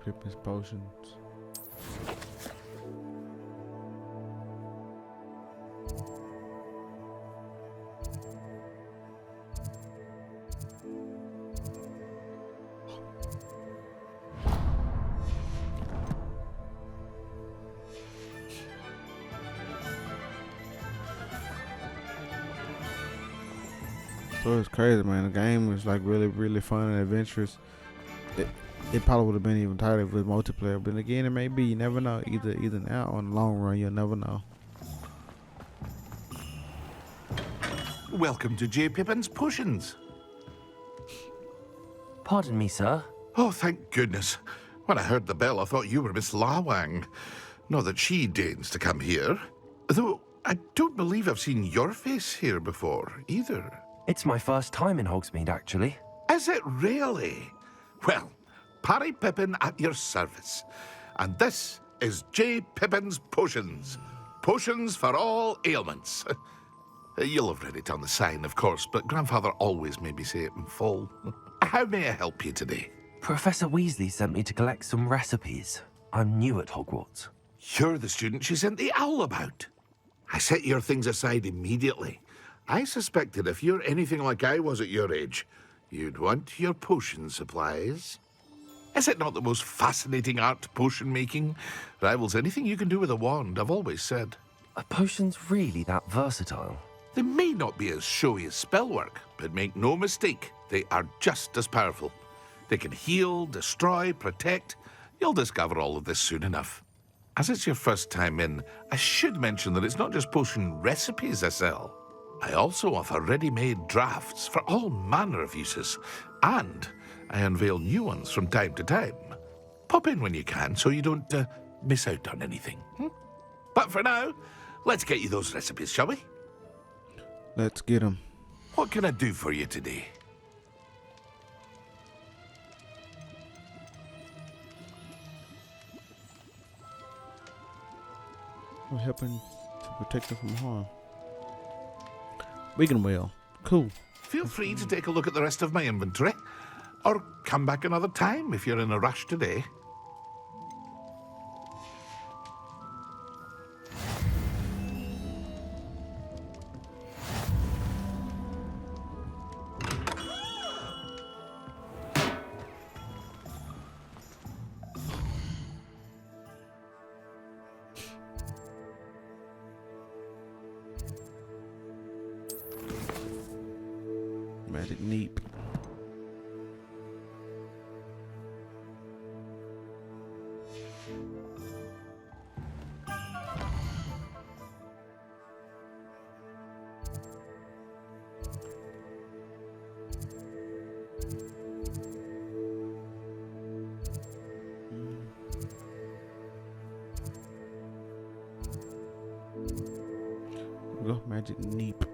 Pippin's potions. So it's crazy, man. The game is like really fun and adventurous. It probably would have been even tighter with multiplayer, but again, it may be. You never know. Either now or in the long run, you'll never know. Welcome to J. Pippin's Potions. Pardon me, sir. Oh, thank goodness. When I heard the bell, I thought you were Miss Lawang. Not that she deigns to come here. Though I don't believe I've seen your face here before, either. It's my first time in Hogsmeade, actually. Is it really? Well, Parry Pippin at your service. And this is J. Pippin's Potions. Potions for all ailments. You'll have read it on the sign, of course, but Grandfather always made me say it in full. How may I help you today? Professor Weasley sent me to collect some recipes. I'm new at Hogwarts. You're the student she sent the owl about. I set your things aside immediately. I suspected if you're anything like I was at your age, you'd want your potion supplies. Is it not the most fascinating art, potion making? Rivals anything you can do with a wand, I've always said. Are potions really that versatile? They may not be as showy as spellwork, but make no mistake, they are just as powerful. They can heal, destroy, protect. You'll discover all of this soon enough. As it's your first time in, I should mention that it's not just potion recipes I sell. I also offer ready-made drafts for all manner of uses, and I unveil new ones from time to time. Pop in when you can so you don't miss out on anything. But for now, let's get you those recipes, shall we? Let's get them. What can I do for you today? We're helping to protect them from harm. Vegan well. Cool. Feel free to take a look at the rest of my inventory, or come back another time if you're in a rush today. Magic neep. Go magic neep.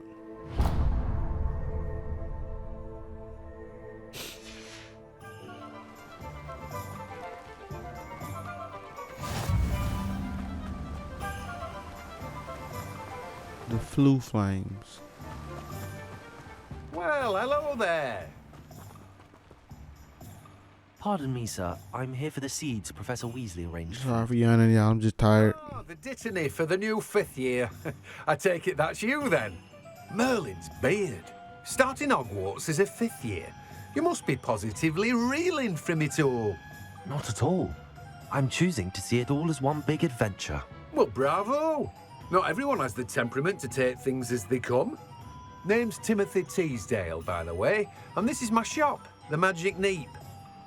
The flu flames. Well, hello there. Pardon me, sir. I'm here for the seeds Professor Weasley arranged. Sorry for yawning, y'all. I'm just tired. Oh, the dittany for the new 5th year. I take it that's you then. Merlin's beard. Starting Hogwarts as a 5th year. You must be positively reeling from it all. Not at all. I'm choosing to see it all as one big adventure. Well, bravo. Not everyone has the temperament to take things as they come. Name's Timothy Teasdale, by the way, and this is my shop, the Magic Neep.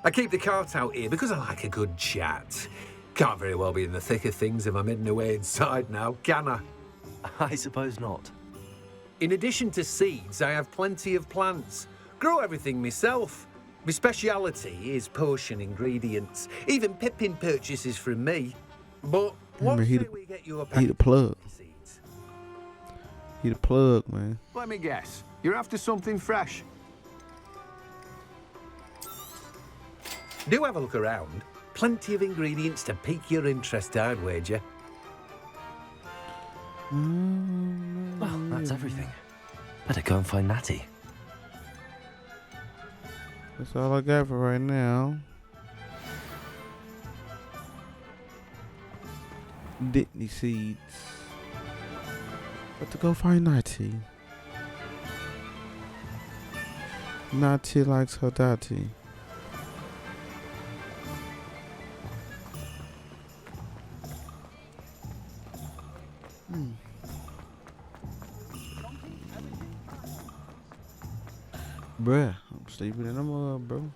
I keep the cart out here because I like a good chat. Can't very well be in the thick of things if I'm hidden away inside now, can I? I suppose not. In addition to seeds, I have plenty of plants. Grow everything myself. My speciality is potion ingredients. Even Pippin purchases from me. But Remember, he the plug. He the plug, man. Let me guess. You're after something fresh. Do have a look around. Plenty of ingredients to pique your interest, I'd wager. Well, that's everything. Better go and find Natty. That's all I got for right now. Dittany seeds. But to go find Natty. Natty likes her daddy. Bruh, I'm sleeping in the mud, bro.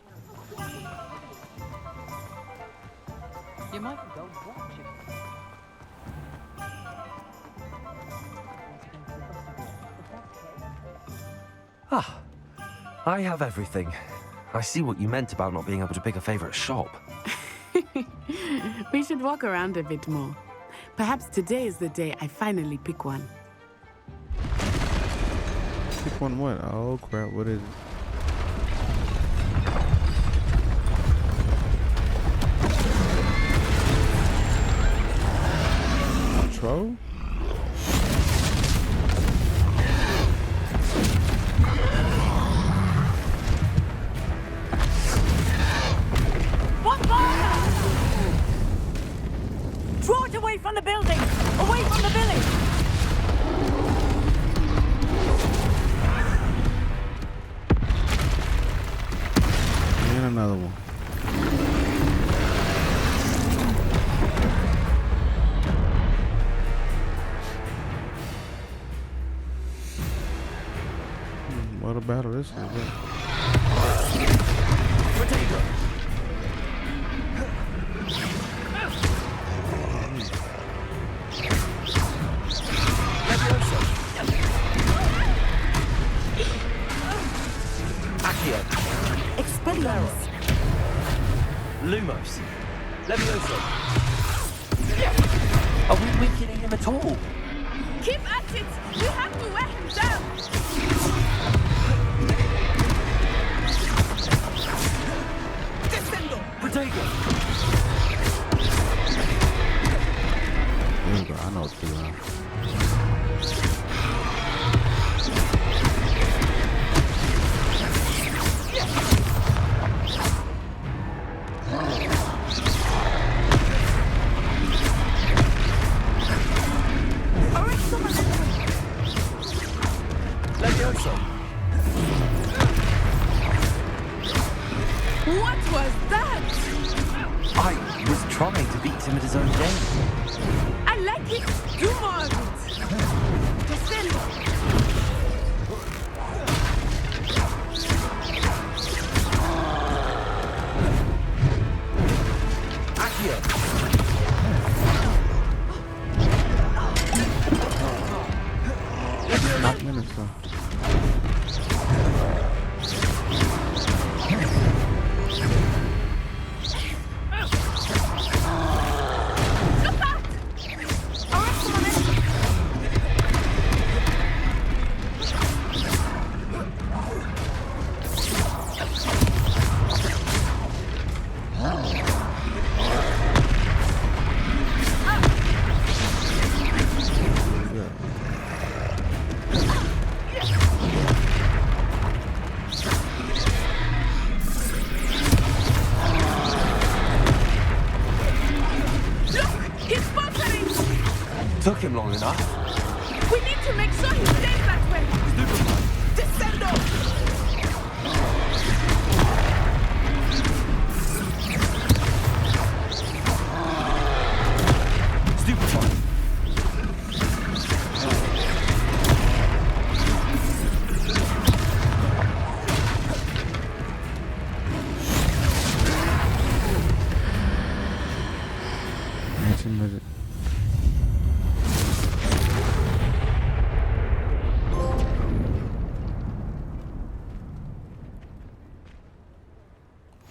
You might go watch it. Ah, I have everything. I see what you meant about not being able to pick a favourite shop. We should walk around a bit more. Perhaps today is the day I finally pick one. Pick one what? Oh crap, what is it? Control? What fire? Draw it away from the building! Away from the village! And another one. What a battle this is. Potato. Accio. Expelliarmus. Lumos. Levioso. Are we weakening him at all? Keep at it! We have to wear him down! Descendo! Protego! There we go. I know what's going on. What was that? I was trying to beat him at his own game. I like it. Do more of it. Descendo. Accio. Not minutes though. Took him long enough. We need to make sure he stays that way. Descendo. Stupefy.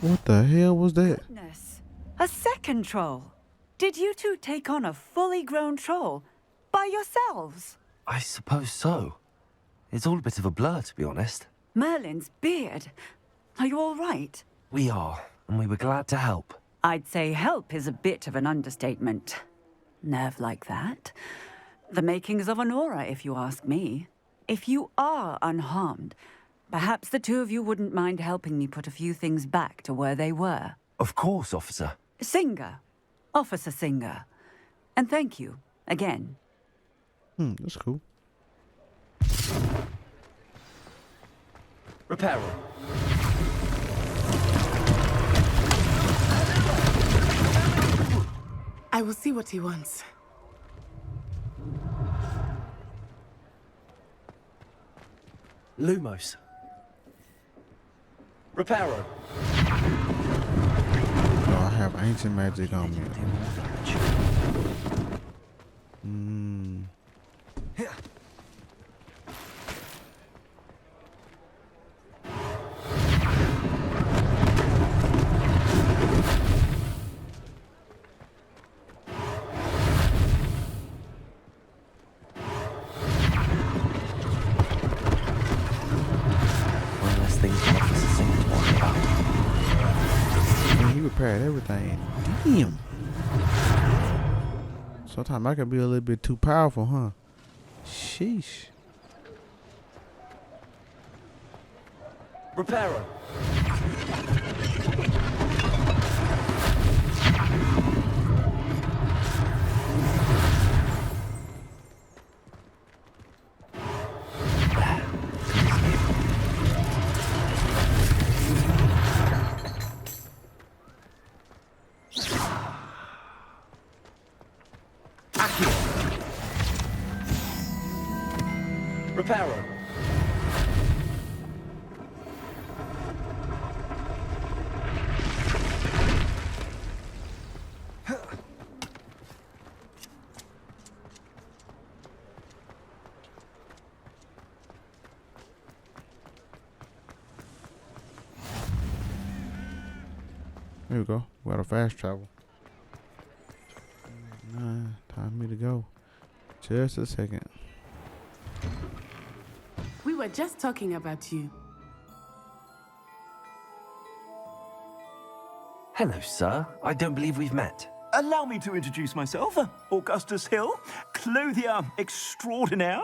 What the hell was that? Goodness. A second troll. Did you two take on a fully grown troll by yourselves? I suppose so. It's all a bit of a blur, to be honest. Merlin's beard. Are you all right? We are, and we were glad to help. I'd say help is a bit of an understatement. Nerve like that. The makings of an aura, if you ask me. If you are unharmed, perhaps the two of you wouldn't mind helping me put a few things back to where they were. Of course, officer. Singer. Officer Singer. And thank you, again. That's cool. Reparo. I will see what he wants. Lumos. Reparo. No, I have ancient magic on me. things than Officer Singh to worry about. Man, he repaired everything. Damn. Sometimes I can be a little bit too powerful, huh? Sheesh. Repairer. Repairer. There we go. We got a fast travel. Nah, time for me to go. Just a second. We were just talking about you. Hello, sir. I don't believe we've met. Allow me to introduce myself, Augustus Hill, clothier extraordinaire.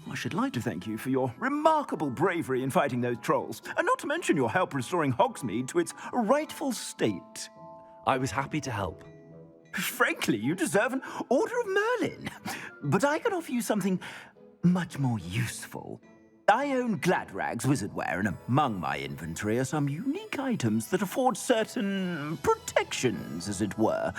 I should like to thank you for your remarkable bravery in fighting those trolls, and not to mention your help restoring Hogsmeade to its rightful state. I was happy to help. Frankly, you deserve an Order of Merlin. But I can offer you something much more useful. I own Gladrag's wizardware, and among my inventory are some unique items that afford certain protections, as it were.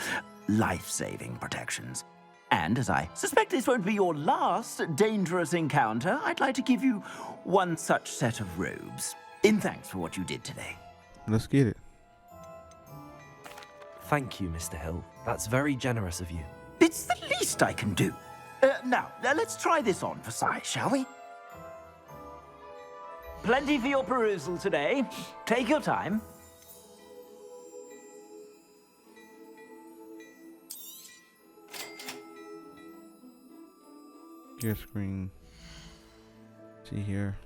Life-saving protections. And as I suspect this won't be your last dangerous encounter, I'd like to give you one such set of robes, in thanks for what you did today. Let's get it. Thank you, Mr. Hill. That's very generous of you. It's the least I can do. Now, let's try this on for size, shall we? Plenty for your perusal today. Take your time. Gear screen. See here.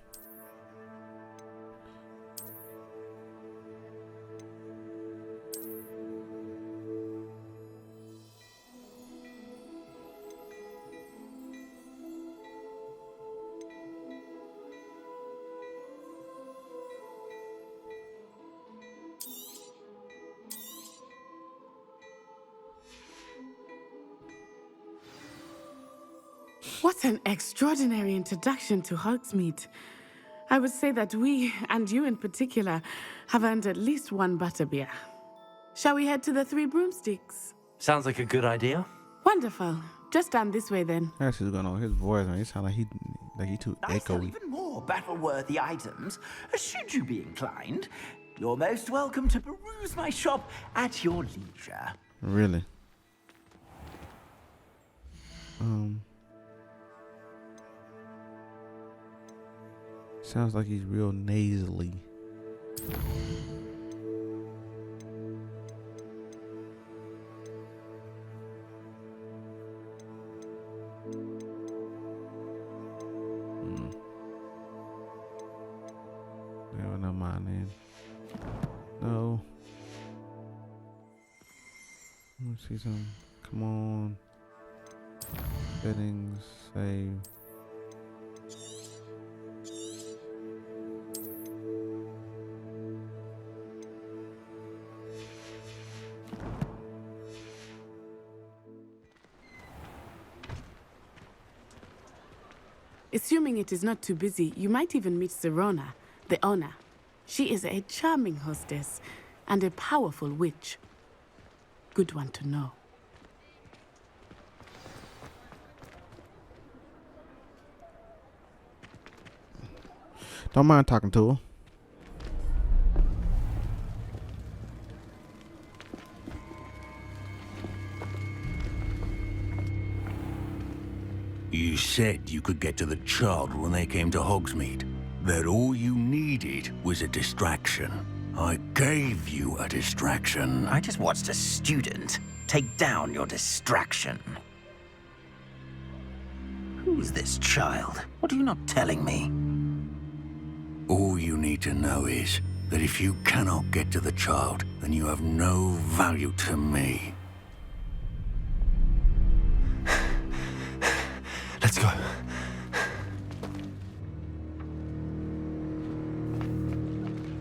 What an extraordinary introduction to Hogsmeade. I would say that we, and you in particular, have earned at least one butterbeer. Shall we head to the Three Broomsticks? Sounds like a good idea. Wonderful. Just down this way then. That's what's going on. His voice, man. He sound like he too I sell echoey. even more battle-worthy items. Should you be inclined, you're most welcome to peruse my shop at your leisure. Really? Sounds like he's real nasally. No, never mind then. No. Let me see some. Come on. Settings. Save. Assuming it is not too busy, you might even meet Serona, the owner. She is a charming hostess and a powerful witch. Good one to know. Don't mind talking to her. You said you could get to the child when they came to Hogsmeade. That all you needed was a distraction. I gave you a distraction. I just watched a student take down your distraction. Who's this child? What are you not telling me? All you need to know is that if you cannot get to the child, then you have no value to me. Let's go.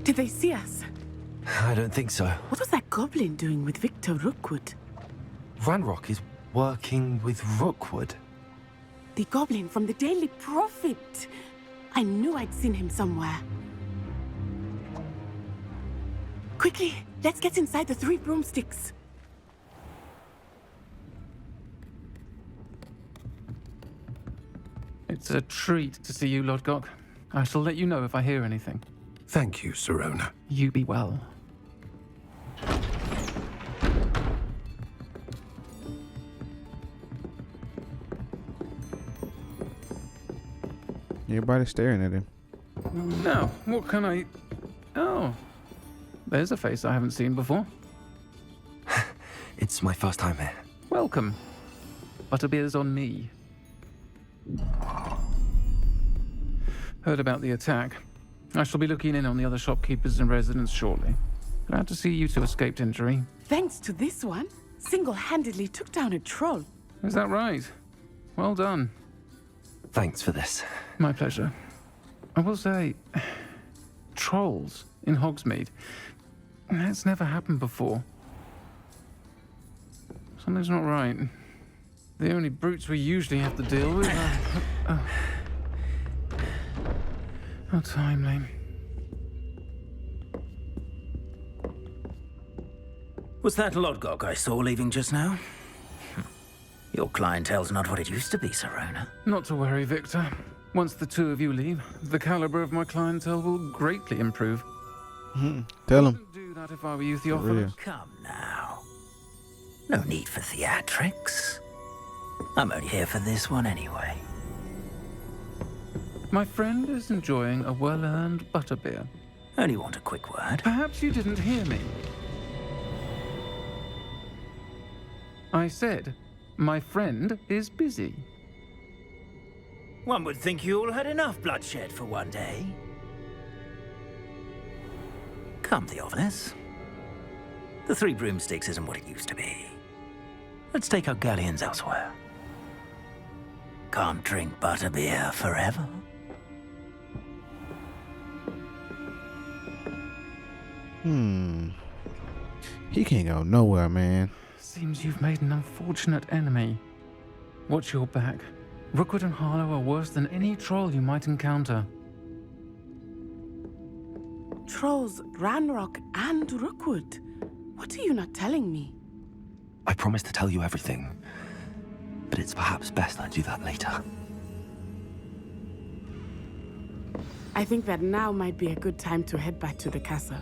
Did they see us? I don't think so. What was that goblin doing with Victor Rookwood? Ranrok is working with Rookwood. The goblin from the Daily Prophet. I knew I'd seen him somewhere. Quickly, let's get inside the 3 broomsticks. It's a treat to see you, Lodgok. I shall let you know if I hear anything. Thank you, Sirona. You be well. Everybody's staring at him. Now, what can I... Oh, there's a face I haven't seen before. It's my first time here. Welcome. Butterbeer's on me. Heard about the attack. I shall be looking in on the other shopkeepers and residents shortly. Glad to see you two escaped injury. Thanks to this one, single-handedly took down a troll. Is that right? Well done. Thanks for this. My pleasure. I will say, trolls in Hogsmeade. That's never happened before. Something's not right. The only brutes we usually have to deal with are... How timely. Was that Lodgok I saw leaving just now? Your clientele's not what it used to be, Sirona. Not to worry, Victor. Once the two of you leave, the caliber of my clientele will greatly improve. Tell him. Wouldn't do that if I were you, Theophilus. Come now. No need for theatrics. I'm only here for this one anyway. My friend is enjoying a well-earned butterbeer. Only want a quick word. Perhaps you didn't hear me. I said, my friend is busy. One would think you all had enough bloodshed for one day. Come, Theophilus. The 3 broomsticks isn't what it used to be. Let's take our galleons elsewhere. Can't drink butterbeer forever. He can't go nowhere, man. Seems you've made an unfortunate enemy. Watch your back. Rookwood and Harlow are worse than any troll you might encounter. Trolls, Ranrok, and Rookwood. What are you not telling me? I promise to tell you everything, but it's perhaps best I do that later. I think that now might be a good time to head back to the castle.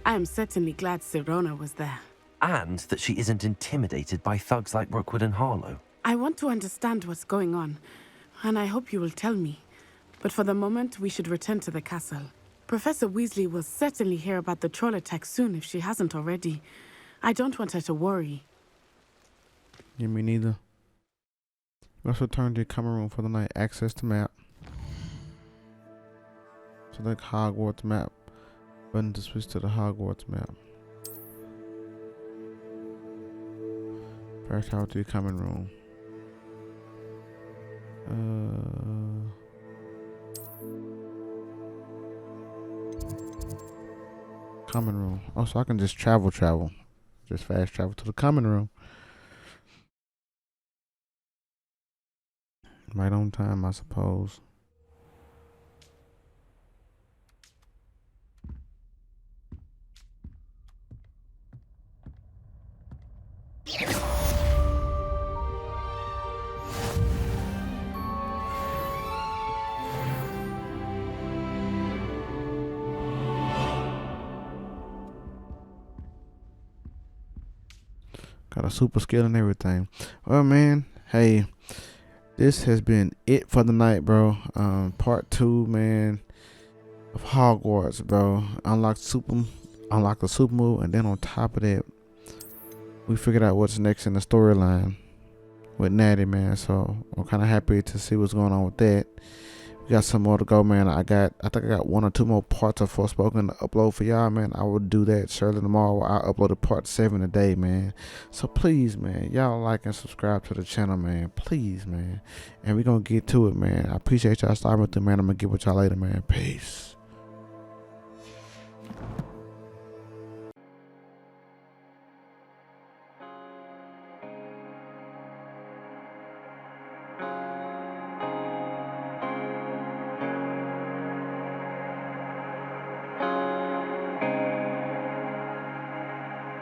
I am certainly glad Sirona was there. And that she isn't intimidated by thugs like Rookwood and Harlow. I want to understand what's going on, and I hope you will tell me. But for the moment, we should return to the castle. Professor Weasley will certainly hear about the troll attack soon if she hasn't already. I don't want her to worry. Yeah, me neither. Let's return to the common room for the night. Access to map. Select Hogwarts map. Button to switch to the Hogwarts map. First out to the common room. Common room. Oh, so I can just travel. Just fast travel to the common room. Right on time, I suppose. Got a super skill and everything. Well, man, hey, this has been it for the night, bro. Part 2, man, of Hogwarts, bro. Unlock the super move, and then on top of that, we figured out what's next in the storyline with Natty, man. So I'm kind of happy to see what's going on with that. We got some more to go, man. I think I got 1 or 2 more parts of Forspoken to upload for y'all, man. I will do that surely tomorrow. I uploaded part 7 today, man. So please, man, y'all like and subscribe to the channel, man. Please, man. And we're gonna get to it, man. I appreciate y'all stopping through, man. I'm gonna get with y'all later, man. Peace.